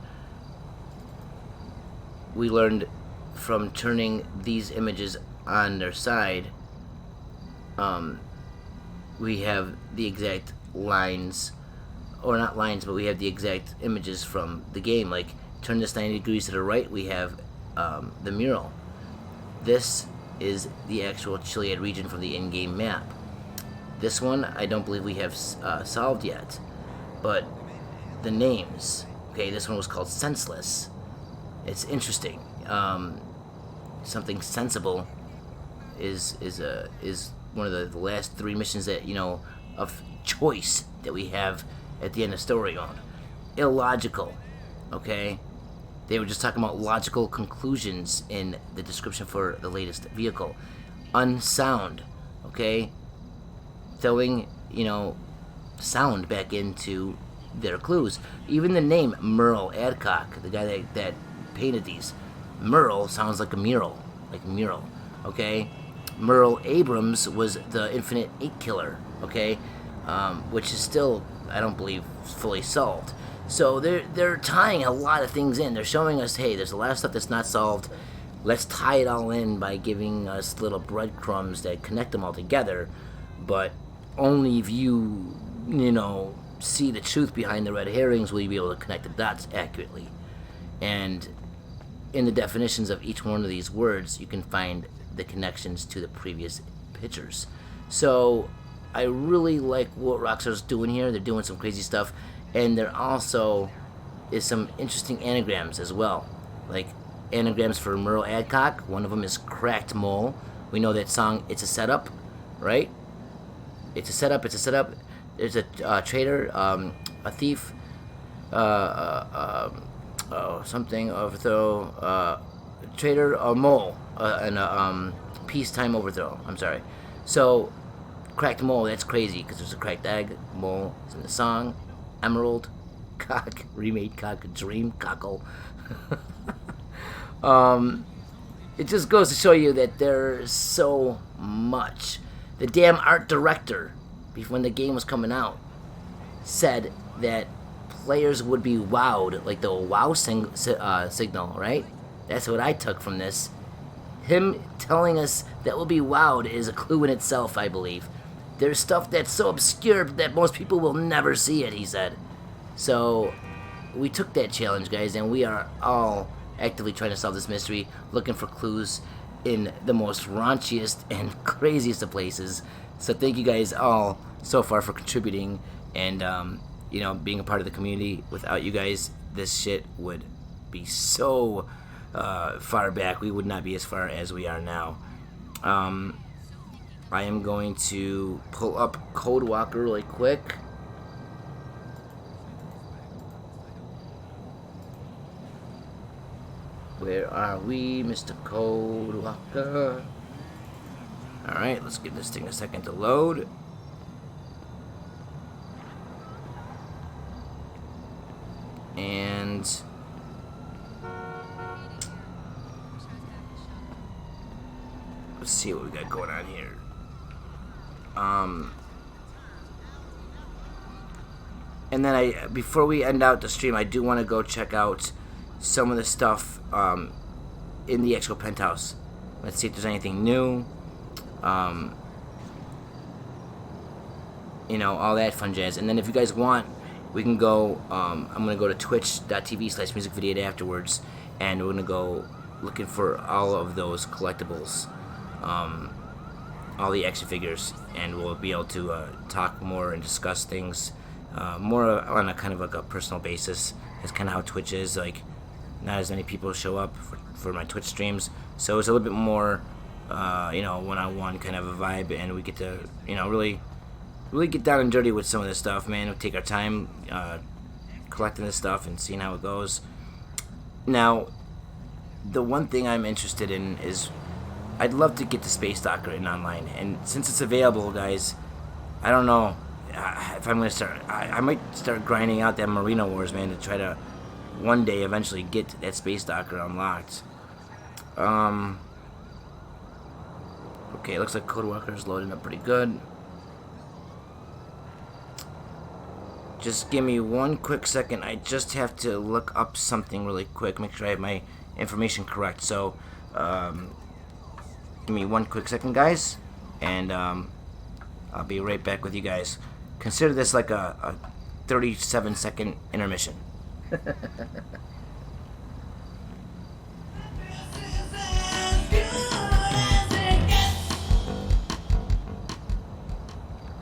We learned from turning these images on their side, we have the exact lines, or not lines, but we have the exact images from the game. Like, turn this 90 degrees to the right, we have the mural. This is the actual Chiliad region from the in-game map. This one, I don't believe we have solved yet, but the names, okay, this one was called Senseless. It's interesting. Something sensible is one of the last three missions that, of choice that we have at the end of story mode. Illogical, okay? They were just talking about logical conclusions in the description for the latest vehicle. Unsound, okay? Throwing, sound back into their clues. Even the name Merle Adcock, the guy that painted these, Merle sounds like a mural, okay? Merle Abrams was the Infinite 8 killer, okay? Which is still, I don't believe, fully solved. So they're tying a lot of things in. They're showing us, hey, there's a lot of stuff that's not solved. Let's tie it all in by giving us little breadcrumbs that connect them all together. But only if you, see the truth behind the red herrings will you be able to connect the dots accurately. And in the definitions of each one of these words, you can find the connections to the previous pictures. So I really like what Rockstar's doing here. They're doing some crazy stuff, and there also is some interesting anagrams as well, like anagrams for Merle Adcock. One of them is Cracked Mole. We know that song, It's a Setup, right? It's a setup. There's a traitor, a thief, something overthrow, traitor, a mole, and a peacetime overthrow. I'm sorry. So, cracked mole, that's crazy, because there's a cracked egg, mole, it's in the song, emerald, cock, remade cock, dream, cockle. It just goes to show you that there's so much. The damn art director, when the game was coming out, said that players would be wowed, like the wow signal, right? That's what I took from this. Him telling us that we'll be wowed is a clue in itself, I believe. There's stuff that's so obscure that most people will never see it, he said. So, we took that challenge, guys, and we are all actively trying to solve this mystery, looking for clues in the most raunchiest and craziest of places. So thank you guys all so far for contributing and, you know, being a part of the community. Without you guys, this shit would be so far back. We would not be as far as we are now. I am going to pull up Code Walker really quick. Where are we, Mr. Code Walker? Alright, let's give this thing a second to load. And let's see what we got going on here. And then before we end out the stream, I do want to go check out some of the stuff in the Expo Penthouse. Let's see if there's anything new. You know, all that fun jazz. And then if you guys want, we can go, I'm going to go to twitch.tv/musicvideoed afterwards, and we're going to go looking for all of those collectibles, all the action figures, and we'll be able to talk more and discuss things more on a kind of like a personal basis. That's kind of how Twitch is. Like, not as many people show up for my Twitch streams, so it's a little bit more, you know, one-on-one kind of a vibe, and we get to, you know, really get down and dirty with some of this stuff, man. We'll take our time collecting this stuff and seeing how it goes. Now, the one thing I'm interested in is I'd love to get the Space Docker in online, and since it's available, guys, I don't know if I'm gonna start. I might start grinding out that Marina Wars, man, to try to one day eventually get that Space Docker unlocked. Okay, it looks like Code Walker is loading up pretty good. Just give me one quick second. I just have to look up something really quick, make sure I have my information correct. So, give me one quick second, guys, and I'll be right back with you guys. Consider this like a 37-second intermission.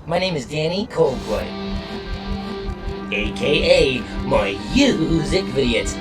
My name is Danny Coldboy, aka my music videos.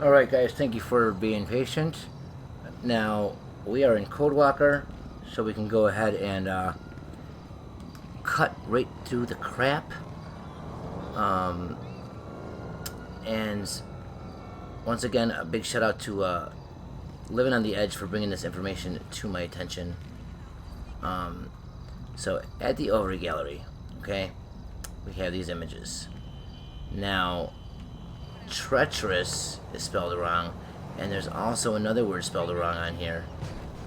Alright guys, thank you for being patient. Now, we are in Code Walker, so we can go ahead and cut right through the crap. And once again, a big shout out to Living on the Edge for bringing this information to my attention. So, at the Overy Gallery, okay, we have these images. Now, treacherous is spelled wrong, and there's also another word spelled wrong on here,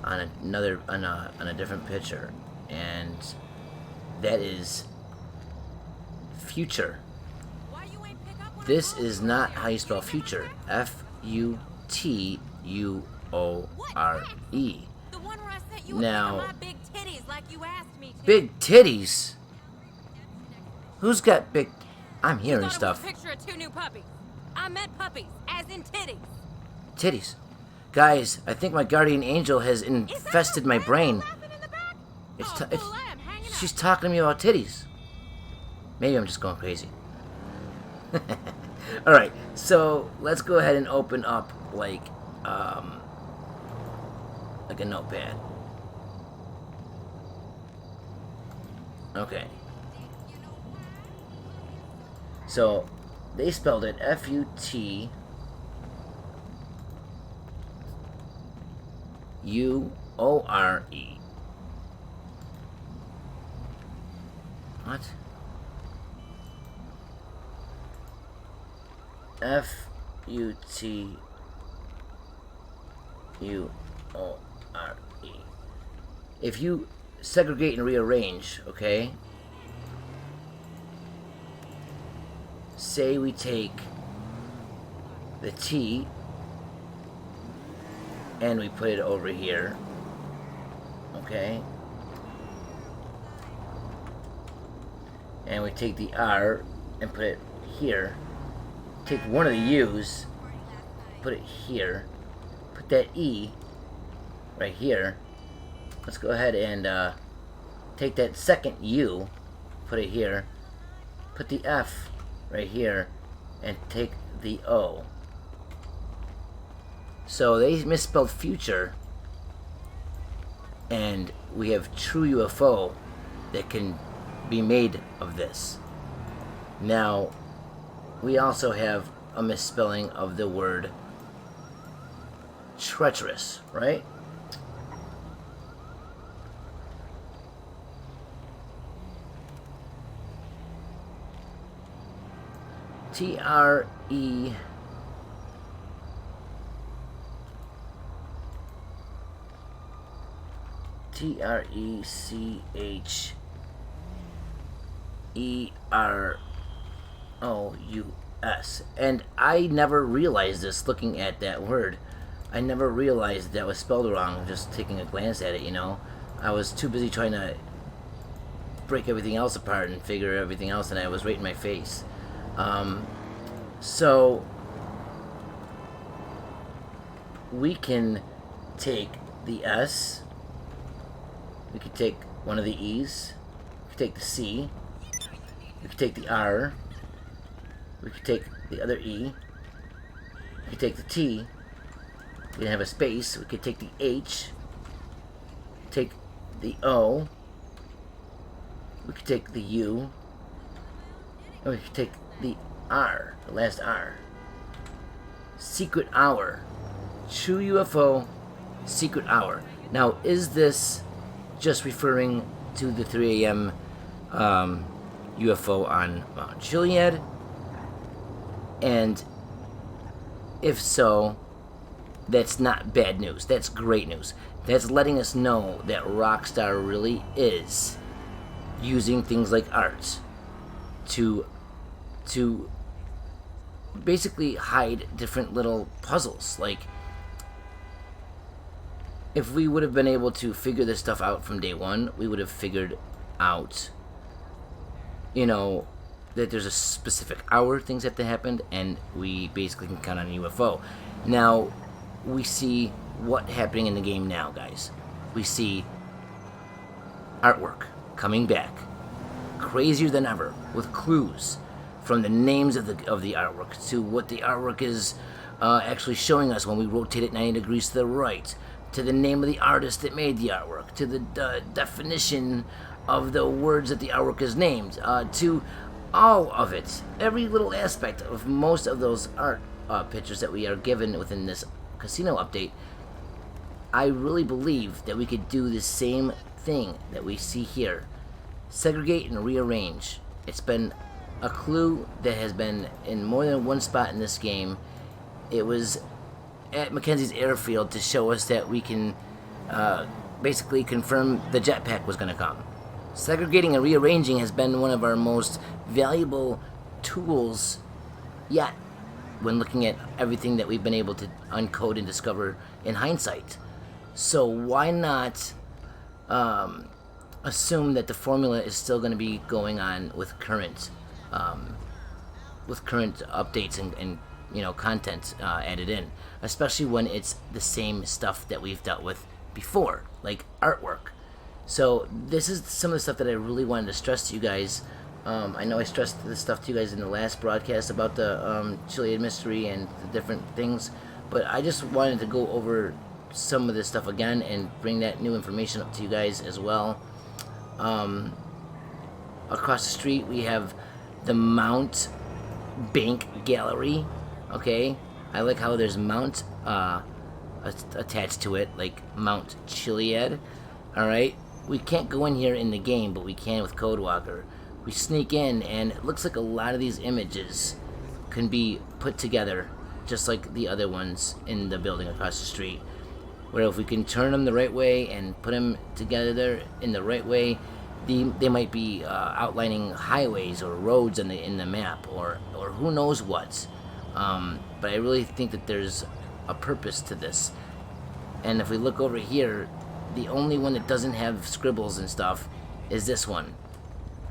on a different picture, and that is future. This is not how you spell future. F-U-T-U-O-R-E. Now, big titties? Who's got big? I'm hearing stuff. Picture of 2 new puppies. I meant puppies, as in titties. Titties. Guys, I think my guardian angel has infested my brain. She's talking to me about titties. Maybe I'm just going crazy. Alright, so let's go ahead and open up like a notepad. Okay. So they spelled it F-U-T-U-O-R-E. What? F-U-T-U-O-R-E. If you segregate and rearrange, okay? Say we take the T and we put it over here, okay? And we take the R and put it here. Take one of the U's, put it here. Put that E right here. Let's go ahead and take that second U, put it here. Put the F right here, and take the O. So they misspelled future, and we have true UFO that can be made of this. Now, we also have a misspelling of the word treacherous, right? T-R-E... T-R-E-C-H-E-R-O-U-S. And I never realized this looking at that word. I never realized that was spelled wrong just taking a glance at it, you know. I was too busy trying to break everything else apart and figure everything else, and I was right in my face. So we can take the S, we could take one of the E's, we could take the C, we could take the R, we could take the other E, we could take the T, we can have a space, we could take the H, take the O, we could take the U, and we could take the R, the last R. Secret hour. True UFO, secret hour. Now, is this just referring to the 3 a.m. UFO on Mount Chiliad? And if so, that's not bad news. That's great news. That's letting us know that Rockstar really is using things like art to basically hide different little puzzles. Like, if we would have been able to figure this stuff out from day one, we would have figured out, you know, that there's a specific hour things have to happen, and we basically can count on a UFO. Now, we see what happening in the game now, guys. We see artwork coming back, crazier than ever, with clues from the names of the artwork to what the artwork is actually showing us when we rotate it 90 degrees to the right, to the name of the artist that made the artwork, to the definition of the words that the artwork is named, to all of it, every little aspect of most of those art pictures that we are given within this casino update. I really believe that we could do the same thing that we see here. Segregate and rearrange. It's been a clue that has been in more than one spot in this game. It was at Mackenzie's airfield to show us that we can basically confirm the jetpack was going to come. Segregating and rearranging has been one of our most valuable tools yet when looking at everything that we've been able to uncode and discover in hindsight. So why not assume that the formula is still going to be going on with current updates and you know, content added in, especially when it's the same stuff that we've dealt with before, like artwork. So this is some of the stuff that I really wanted to stress to you guys. I know I stressed this stuff to you guys in the last broadcast about the Chiliad mystery and the different things, but I just wanted to go over some of this stuff again and bring that new information up to you guys as well. Across the street we have the Mount Bank Gallery. Okay, I like how there's Mount attached to it, like Mount Chiliad. Alright, we can't go in here in the game, but we can with Codewalker. We sneak in, and it looks like a lot of these images can be put together just like the other ones in the building across the street. Where if we can turn them the right way and put them together in the right way, they might be outlining highways or roads in the map, or who knows what. But I really think that there's a purpose to this. And if we look over here, the only one that doesn't have scribbles and stuff is this one.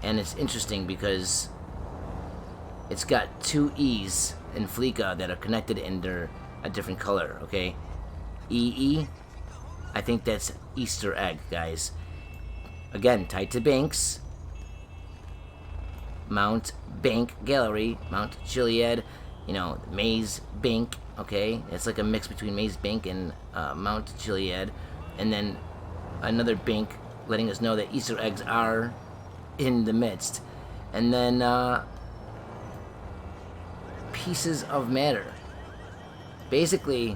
And it's interesting because it's got two E's in Fleeka that are connected and they're a different color, okay? EE, I think that's Easter egg, guys. Again, tied to banks. Mount Bank Gallery, Mount Chiliad, you know, Maze Bank, okay? It's like a mix between Maze Bank and Mount Chiliad. And then another bank letting us know that Easter eggs are in the midst. And then pieces of matter. Basically,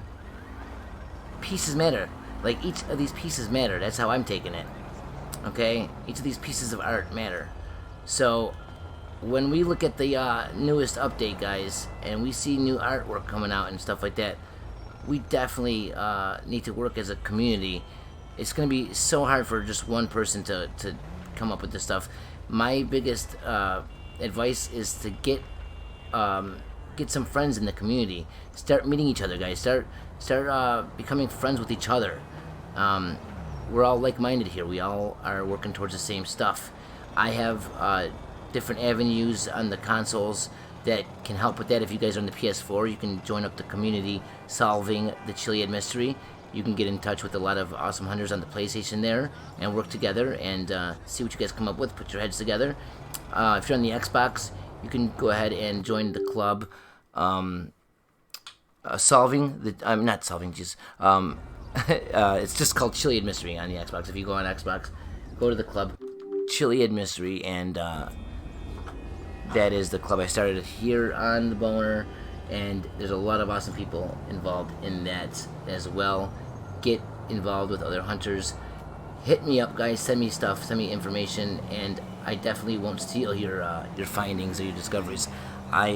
pieces matter. Like, each of these pieces matter. That's how I'm taking it. Okay? Each of these pieces of art matter. So when we look at the newest update, guys, and we see new artwork coming out and stuff like that, we definitely need to work as a community. It's going to be so hard for just one person to come up with this stuff. My biggest advice is to get some friends in the community. Start meeting each other, guys. Start becoming friends with each other. We're all like-minded here. We all are working towards the same stuff. I have different avenues on the consoles that can help with that. If you guys are on the PS4, you can join up the community solving the Chiliad mystery. You can get in touch with a lot of awesome hunters on the PlayStation there and work together and see what you guys come up with. Put your heads together. If you're on the Xbox, you can go ahead and join the club. Solving the... I'm not solving, just... it's just called Chiliad Mystery on the Xbox. If you go on Xbox, go to the club Chiliad Mystery, and that is the club I started here on the Boner, and there's a lot of awesome people involved in that as well. Get involved with other hunters. Hit me up, guys. Send me stuff. Send me information, and I definitely won't steal your findings or your discoveries. I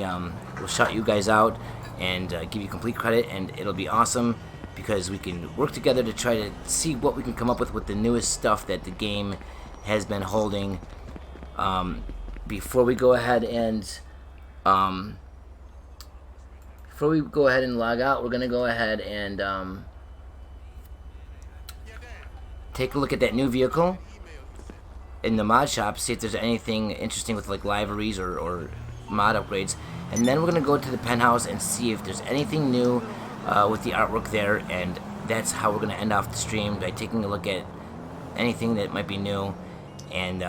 will shout you guys out and give you complete credit, and it'll be awesome because we can work together to try to see what we can come up with the newest stuff that the game has been holding. Before we go ahead and log out, we're gonna go ahead and take a look at that new vehicle in the mod shop, see if there's anything interesting with like liveries or mod upgrades, and then we're gonna go to the penthouse and see if there's anything new with the artwork there, and that's how we're gonna end off the stream, by taking a look at anything that might be new. And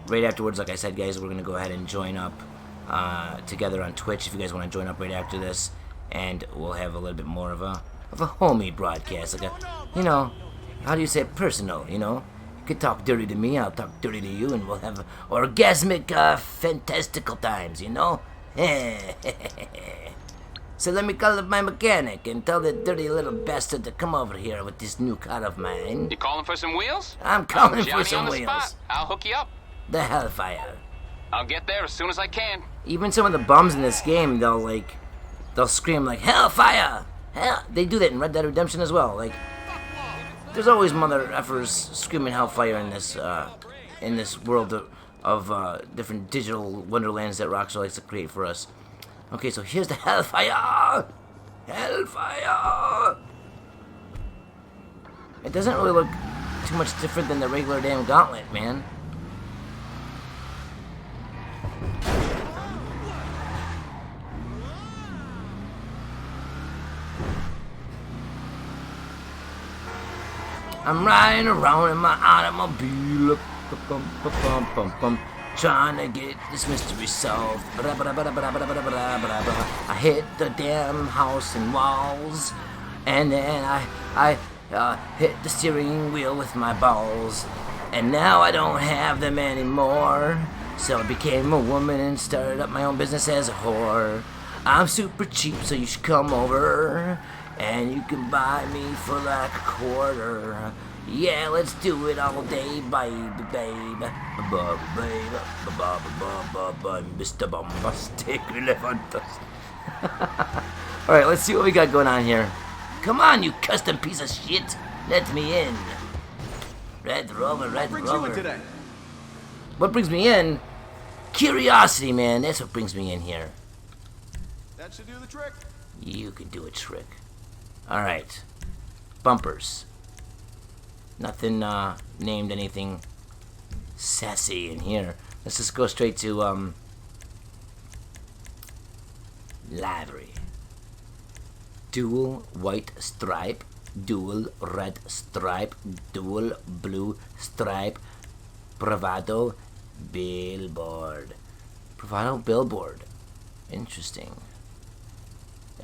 right afterwards, like I said, guys, we're gonna go ahead and join up together on Twitch if you guys want to join up right after this, and we'll have a little bit more of a homey broadcast, like a, you know, how do you say it? Personal, you know? You can talk dirty to me, I'll talk dirty to you, and we'll have orgasmic, fantastical times, you know? So let me call up my mechanic and tell that dirty little bastard to come over here with this new car of mine. You calling for some wheels? I'm calling for Johnny some on the wheels. spot. I'll hook you up. The Hellfire. I'll get there as soon as I can. Even some of the bums in this game, they'll scream like, Hellfire! Hell! They do that in Red Dead Redemption as well. Like, there's always mother effers screaming Hellfire in this world of different digital wonderlands that Rockstar likes to create for us. Okay, so here's the Hellfire! Hellfire! It doesn't really look too much different than the regular damn Gauntlet, man. I'm riding around in my automobile, trying to get this mystery solved. I hit the damn house and walls, and then I hit the steering wheel with my balls, and now I don't have them anymore. So I became a woman and started up my own business as a whore. I'm super cheap, so you should come over, and you can buy me for like a quarter. Yeah, let's do it all day, baby, baby. Mr. Bombastic Elefantus. Alright, let's see what we got going on here. Come on, you custom piece of shit. Let me in. Red Rover, Red Rover. What brings you in today? What brings me in? Curiosity, man. That's what brings me in here. That should do the trick. You can do a trick. Alright. Bumpers. Nothing named anything sassy in here. Let's just go straight to livery. Dual white stripe, dual red stripe, dual blue stripe, bravado billboard. Bravado billboard. Interesting.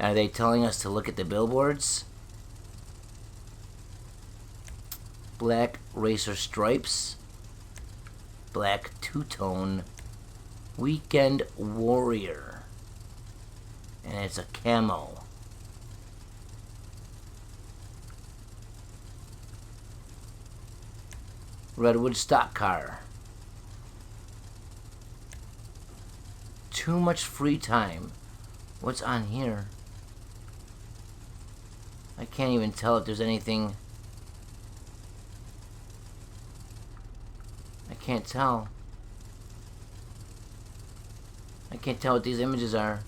Are they telling us to look at the billboards? Black racer stripes. Black two-tone. Weekend warrior. And it's a camo. Redwood stock car. Too much free time. What's on here? I can't even tell if there's anything. I can't tell. I can't tell what these images are.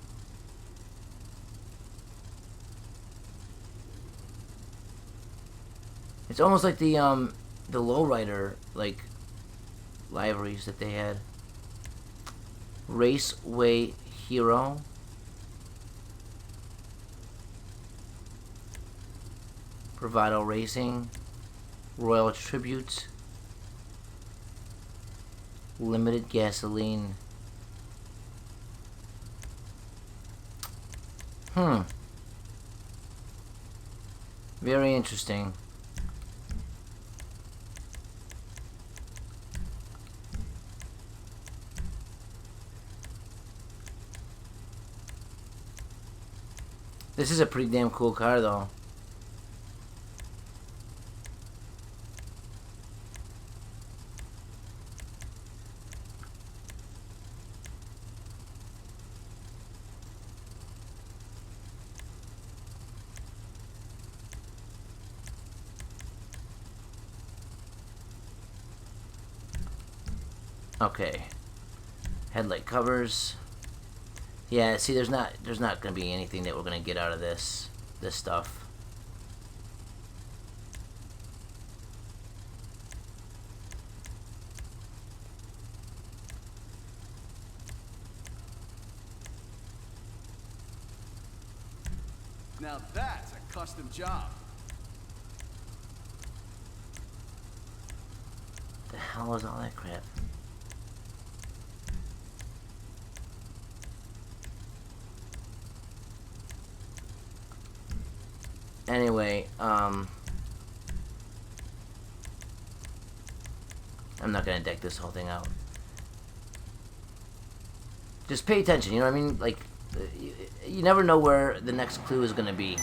It's almost like the lowrider, like, liveries that they had. Raceway Hero. Bravado Racing. Royal Tribute. Limited Gasoline. Very interesting. This is a pretty damn cool car, though. Okay. Headlight covers. Yeah, see, there's not gonna be anything that we're gonna get out of this stuff. Now that's a custom job. The hell is all that crap? Anyway, I'm not gonna deck this whole thing out. Just pay attention, you know what I mean? Like, you never know where the next clue is gonna be.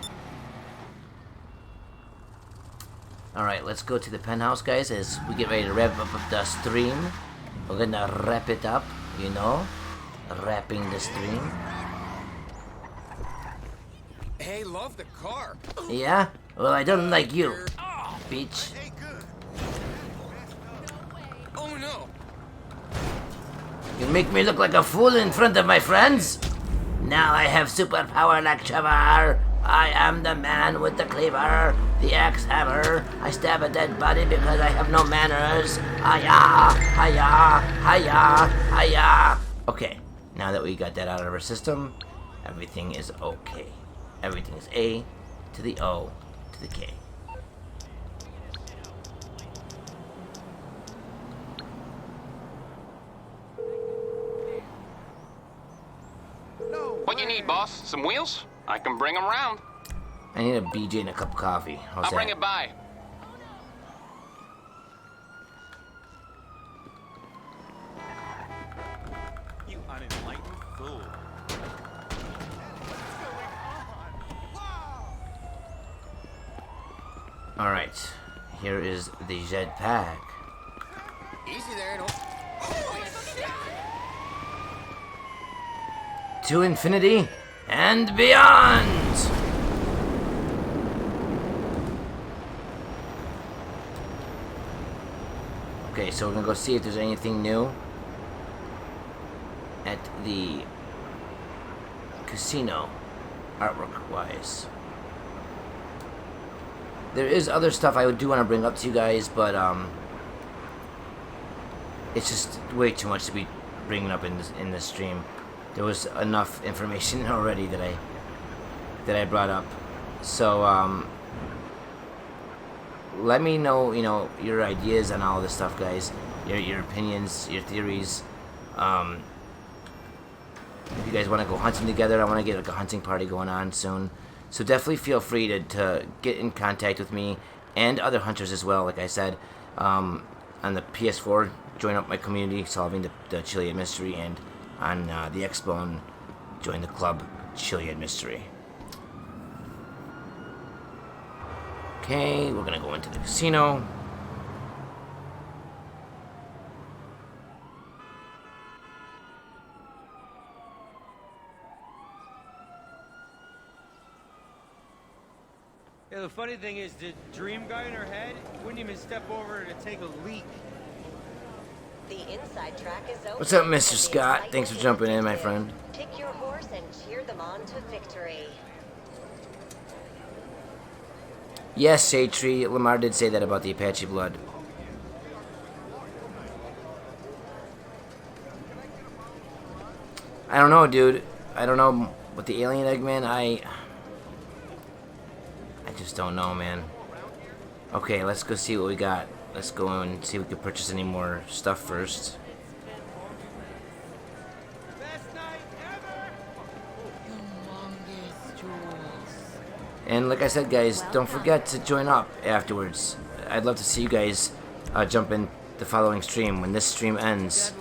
Alright, let's go to the penthouse, guys, as we get ready to wrap up the stream. We're gonna wrap it up, you know? Wrapping the stream. Hey, love the car. Yeah? Well, I don't like you, bitch. Oh no. You make me look like a fool in front of my friends? Now I have superpower like Trevor. I am the man with the cleaver, the axe hammer. I stab a dead body because I have no manners. Hiya, hiya, hiya, hiya. Okay, now that we got that out of our system, everything is okay. Everything is A to the O to the K. What you need, boss? Some wheels? I can bring them round. I need a BJ and a cup of coffee. How's I'll that? bring it by. You unenlightened fool. Alright, here is the jetpack. Easy there, no. To infinity and beyond! Okay, so we're gonna go see if there's anything new at the casino, artwork-wise. There is other stuff I do want to bring up to you guys, but it's just way too much to be bringing up in this stream. There was enough information already that I brought up. So let me know, you know, your ideas on all this stuff, guys. Your opinions, your theories. If you guys want to go hunting together, I want to get like a hunting party going on soon. So definitely feel free to get in contact with me and other hunters as well. Like I said, on the PS4, join up my community solving the Chiliad mystery, and on the Xbone, join the club Chiliad mystery. Okay, we're gonna go into the casino. Yeah, the funny thing is, the dream guy in her head wouldn't even step over to take a leak. The inside track is open. What's up, Mr. Scott? Thanks for jumping in, my friend. Pick your horse and cheer them on to victory. Yes, Shade Tree. Lamar did say that about the Apache blood. I don't know, dude. I don't know with the alien Eggman. I just don't know, man. Okay, let's go see what we got. Let's go and see if we can purchase any more stuff first. Best night ever! And like I said, guys, don't forget to join up afterwards. I'd love to see you guys jump in the following stream. When this stream ends,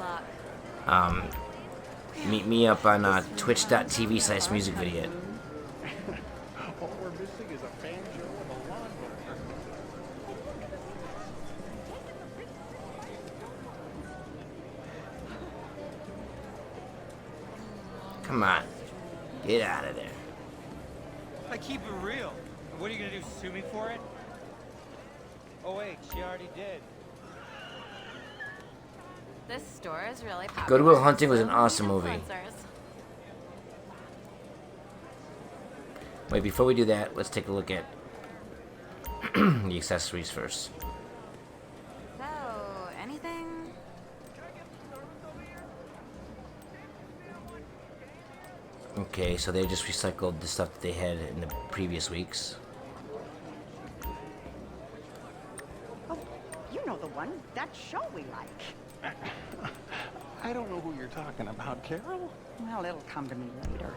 meet me up on twitch.tv/musicvideo. All we're missing is a banjo and a lawnmower. Come on, get out of there. I keep it real. What are you gonna do, sue me for it? Oh wait, she already did. This store is really popular. Good Will Hunting was an awesome movie. Influencers. Wait, before we do that, let's take a look at the accessories first. So, anything? Okay, so they just recycled the stuff that they had in the previous weeks. Oh, you know the one. That show we like. I don't know who you're talking about, Carol. Well, it'll come to me later.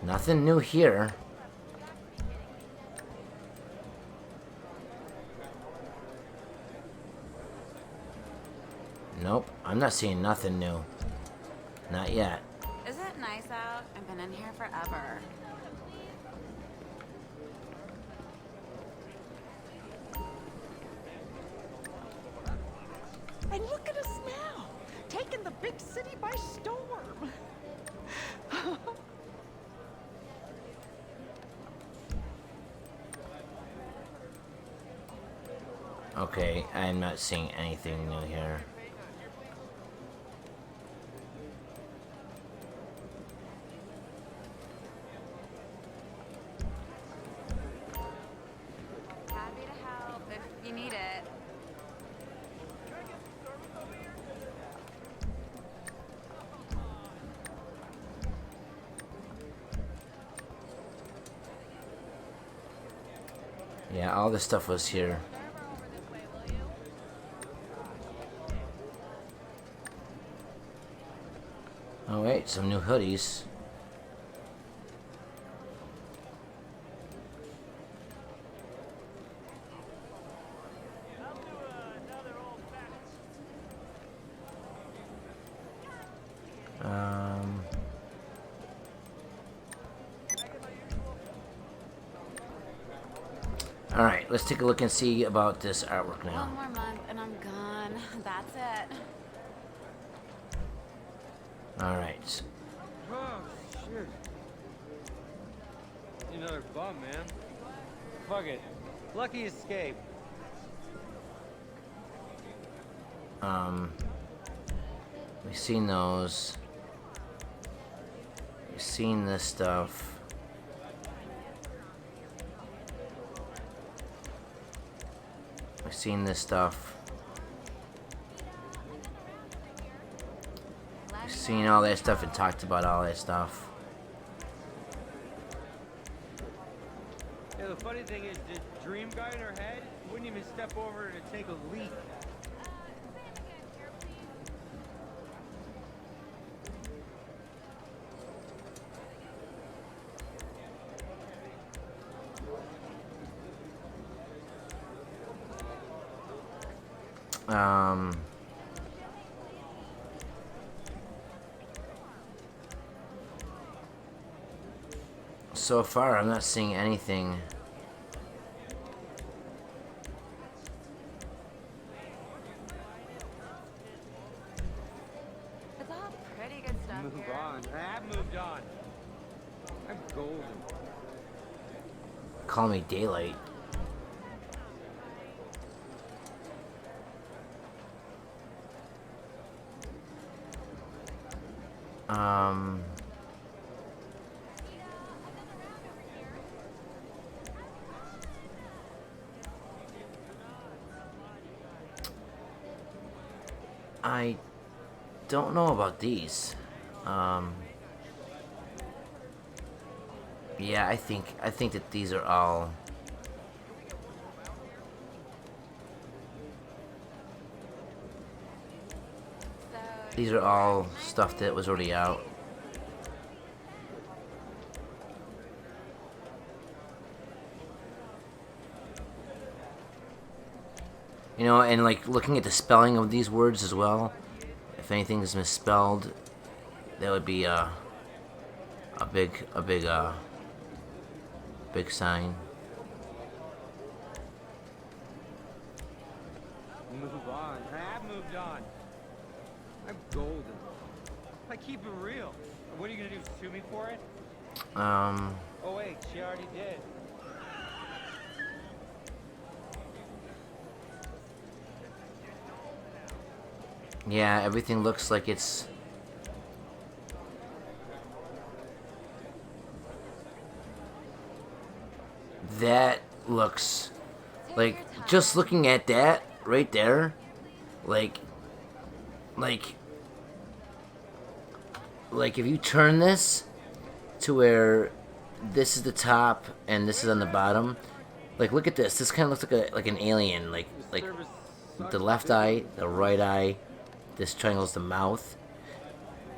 Nothing new here. Nope, I'm not seeing nothing new. Not yet. Is it nice out? I've been in here forever. And look at us now, taking the big city by storm. Okay, I'm not seeing anything new here. Happy to help if you need it. Yeah, all this stuff was here. Oh wait, some new hoodies. Alright, let's take a look and see about this artwork now. One more month and I'm gone. That's it. Alright. Oh, shit. Another bum, man. Fuck it. Lucky escape. We've seen those. We've seen this stuff. We've seen this stuff. We've seen all that stuff and talked about all that stuff. Yeah, the funny thing is, the dream guy in her head wouldn't even step over to take a leak. So far, I'm not seeing anything. It's all pretty good stuff Move here. on. I've moved on. I'm golden. Call me Daylight. I don't know about these. Yeah, I think that these are all stuff that was already out. You know, and like looking at the spelling of these words as well. If anything is misspelled, that would be a big sign. Move on. I've moved on. I'm golden. I keep it real. What are you gonna do? Sue me for it? Oh wait, she already did. Yeah, everything looks like it's... That looks... Like, just looking at that right there, like if you turn this to where this is the top and this is on the bottom, like look at this. This kind of looks like an alien, like the left eye, the right eye, this triangle's the mouth,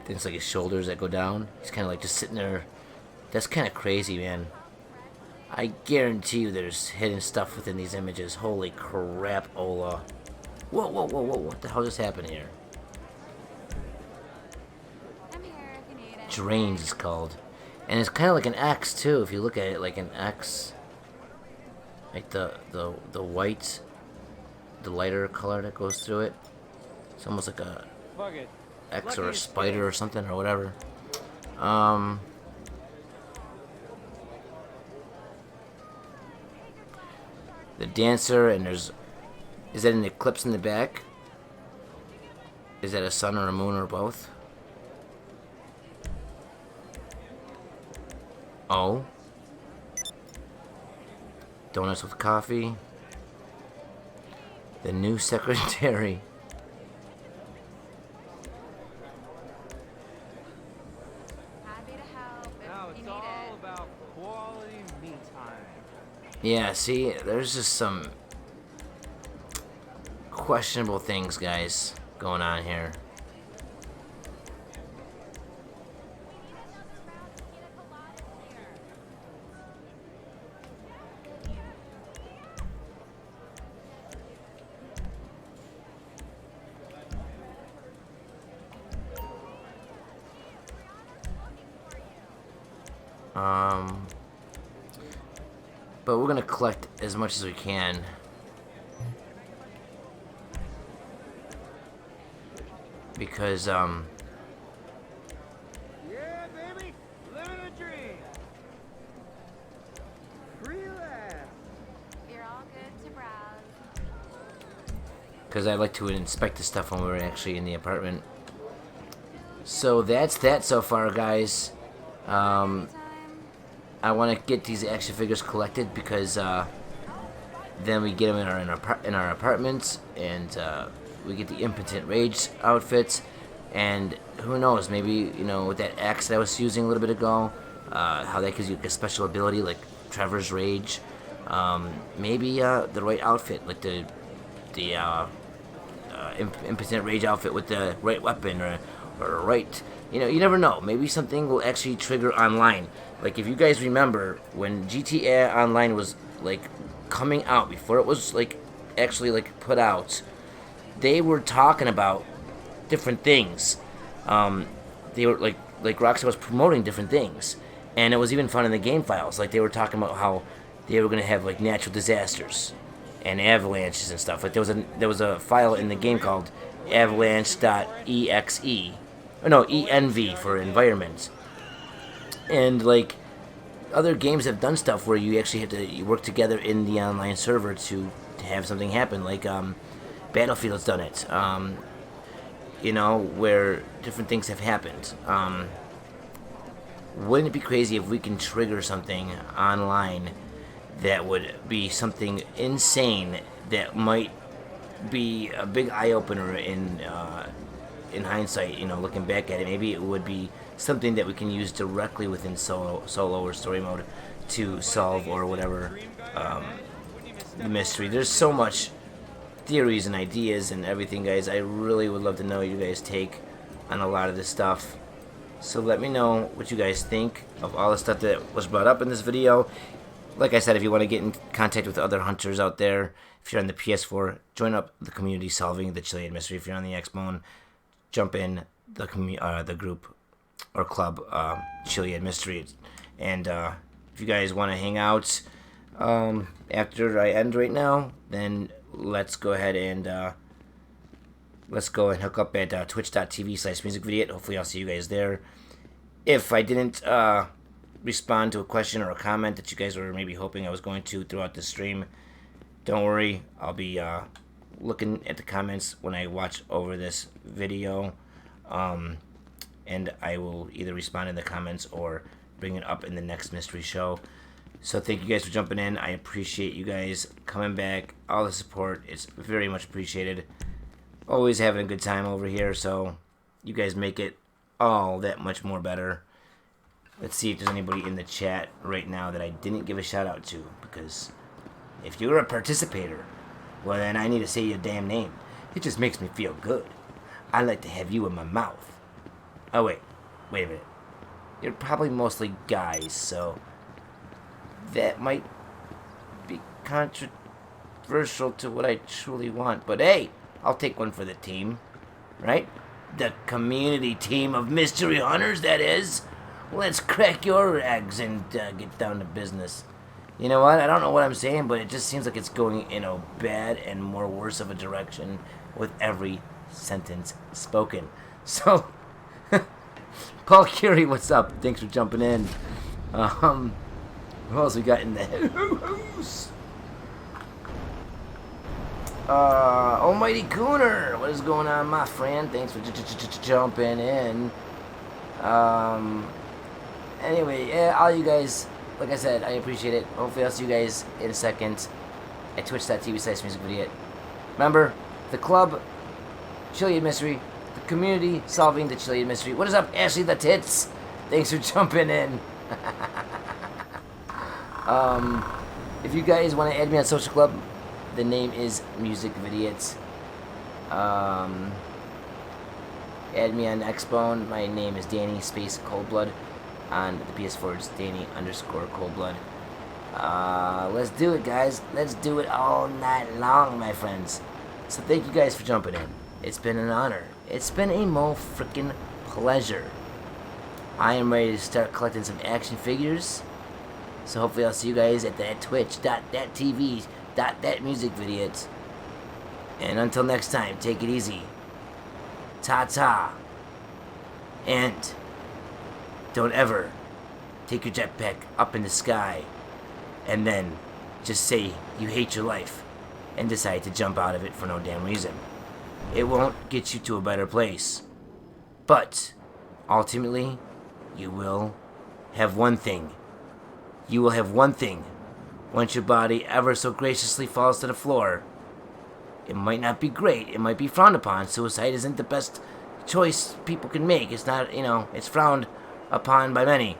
Then it's like his shoulders that go down. He's kind of like just sitting there. That's kind of crazy, man. I guarantee you there's hidden stuff within these images. Holy crap, Ola. Whoa, whoa, whoa, whoa. What the hell just happened here? Drains is called. And it's kind of like an X, too, if you look at it like an X. Like the white, the lighter color that goes through it. It's almost like a X or a spider or something or whatever. The dancer, and there's... Is that an eclipse in the back? Is that a sun or a moon or both? Oh. Donuts with coffee. The new secretary. Now it's all about quality me time. Yeah, see, there's just some questionable things, guys, going on here. But we're gonna collect as much as we can. Because, Yeah, baby! Living a dream! Relax! You're all good to browse. because I like to inspect the stuff when we're actually in the apartment. So that's that so far, guys. I want to get these action figures collected because then we get them in our apartments, and we get the Impotent Rage outfits, and who knows, maybe, you know, with that axe that I was using a little bit ago, how that gives you a special ability like Trevor's Rage. Maybe the right outfit, like the Impotent Rage outfit with the right weapon, or right, you know, you never know. Maybe something will actually trigger online. Like, if you guys remember when GTA Online was like coming out, before it was like actually like put out, they were talking about different things. They were like ROCKSTAR was promoting different things, and it was even fun in the game files. Like, they were talking about how they were gonna have like natural disasters and avalanches and stuff. Like, there was a file in the game called avalanche.exe, or no, env for environment. And like other games have done stuff where you actually have to work together in the online server to have something happen. Like Battlefield's done it. You know, where different things have happened. Wouldn't it be crazy if we can trigger something online that would be something insane that might be a big eye-opener in hindsight, you know, looking back at it? Maybe it would be something that we can use directly within solo or story mode to solve or whatever the mystery. There's so much theories and ideas and everything, guys. I really would love to know you guys' take on a lot of this stuff. So let me know what you guys think of all the stuff that was brought up in this video. Like I said, if you want to get in contact with other hunters out there, if you're on the PS4, join up the community solving the Chiliad mystery. If you're on the Xbone, jump in the group or club, Chiliad mystery. And if you guys want to hang out after I end right now, then let's go ahead and hook up at twitch.tv/musicvidiot. Hopefully I'll see you guys there. If I didn't respond to a question or a comment that you guys were maybe hoping I was going to throughout the stream, don't worry. I'll be looking at the comments when I watch over this video, and I will either respond in the comments or bring it up in the next mystery show. So thank you guys for jumping in. I appreciate you guys coming back. All the support, it's very much appreciated. Always having a good time over here, so you guys make it all that much more better. Let's see if there's anybody in the chat right now that I didn't give a shout out to, because if you're a participator, well, then I need to say your damn name. It just makes me feel good. I like to have you in my mouth. Oh, wait a minute. You're probably mostly guys, so that might be controversial to what I truly want. But hey, I'll take one for the team, right? The community team of mystery hunters, that is. Let's crack your eggs and get down to business. You know what? I don't know what I'm saying, but it just seems like it's going in a bad and more worse of a direction with every sentence spoken. So, Paul Curie, what's up? Thanks for jumping in. Who else we got in the house? Almighty Cooner, what is going on, my friend? Thanks for jumping in. Anyway, yeah, all you guys, like I said, I appreciate it. Hopefully I'll see you guys in a second at twitch.tv/musicvidiot. Remember, the club, Chiliad Mystery, the community solving the Chiliad Mystery. What is up, Ashley the Tits? Thanks for jumping in. If you guys want to add me on Social Club, the name is musicvidiot. Add me on Xbone. My name is Danny Space Coldblood. On the PS4, it's Danny_Coldblood. Let's do it, guys. Let's do it all night long, my friends. So thank you guys for jumping in. It's been an honor. It's been a freaking pleasure. I am ready to start collecting some action figures. So hopefully I'll see you guys at that twitch.tv/musicvidiot. And until next time, take it easy. Ta-ta. And don't ever take your jetpack up in the sky and then just say you hate your life and decide to jump out of it for no damn reason. It won't get you to a better place. But ultimately, you will have one thing. You will have one thing. Once your body ever so graciously falls to the floor, it might not be great. It might be frowned upon. Suicide isn't the best choice people can make. It's not, it's frowned upon by many.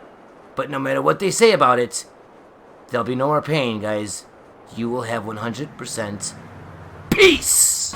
But no matter what they say about it, there'll be no more pain, guys. You will have 100% peace!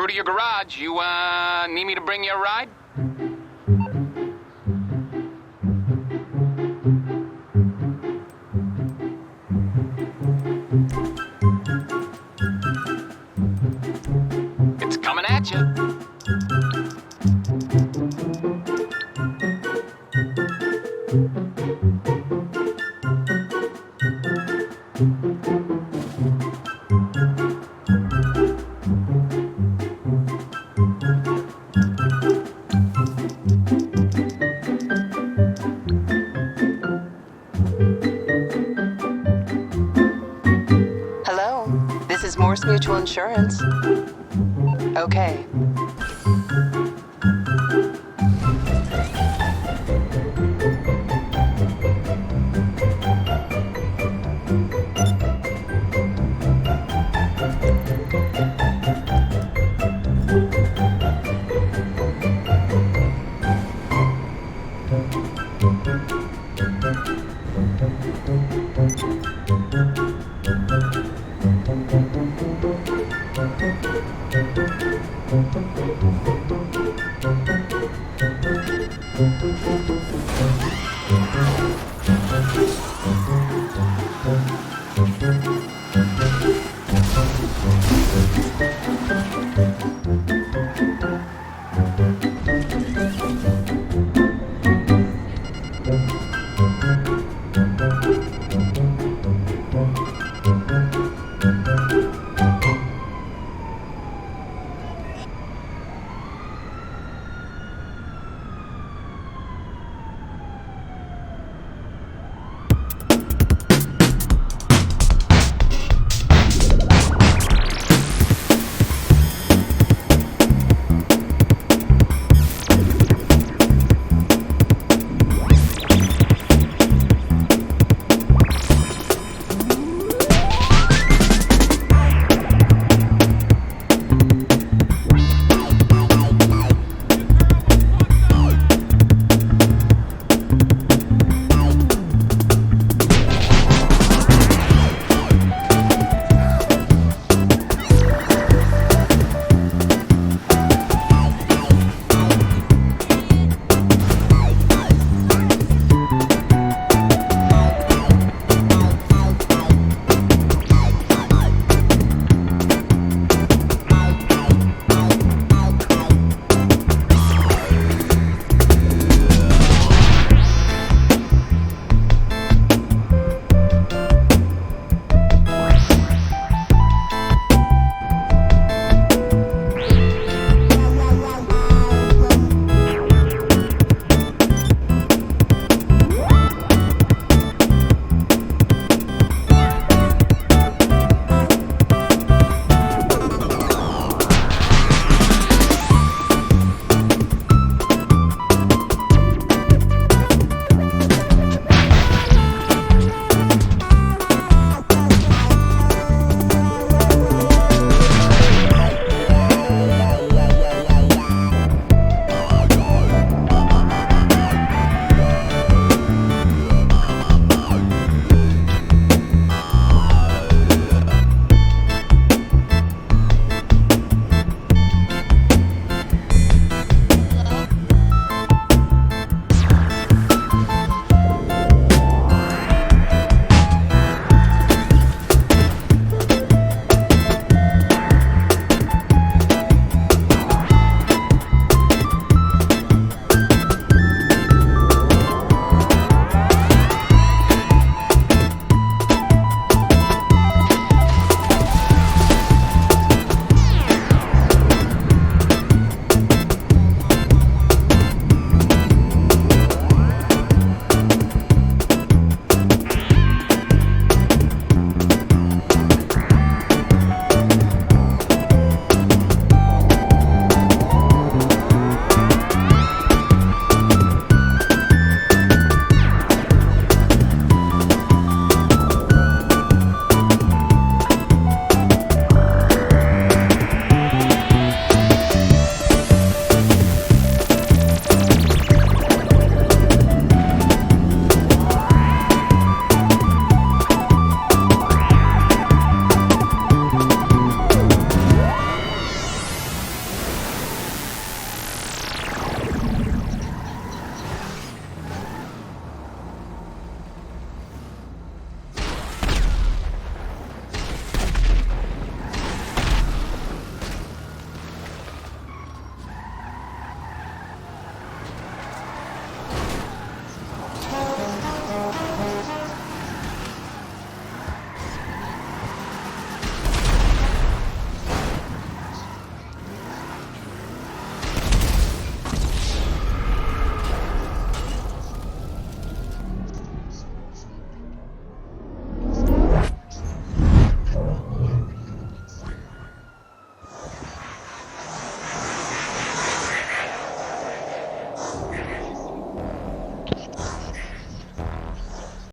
through to your garage. You, need me to bring you a ride? It's coming at you. Hello, this is Morse Mutual Insurance. Okay.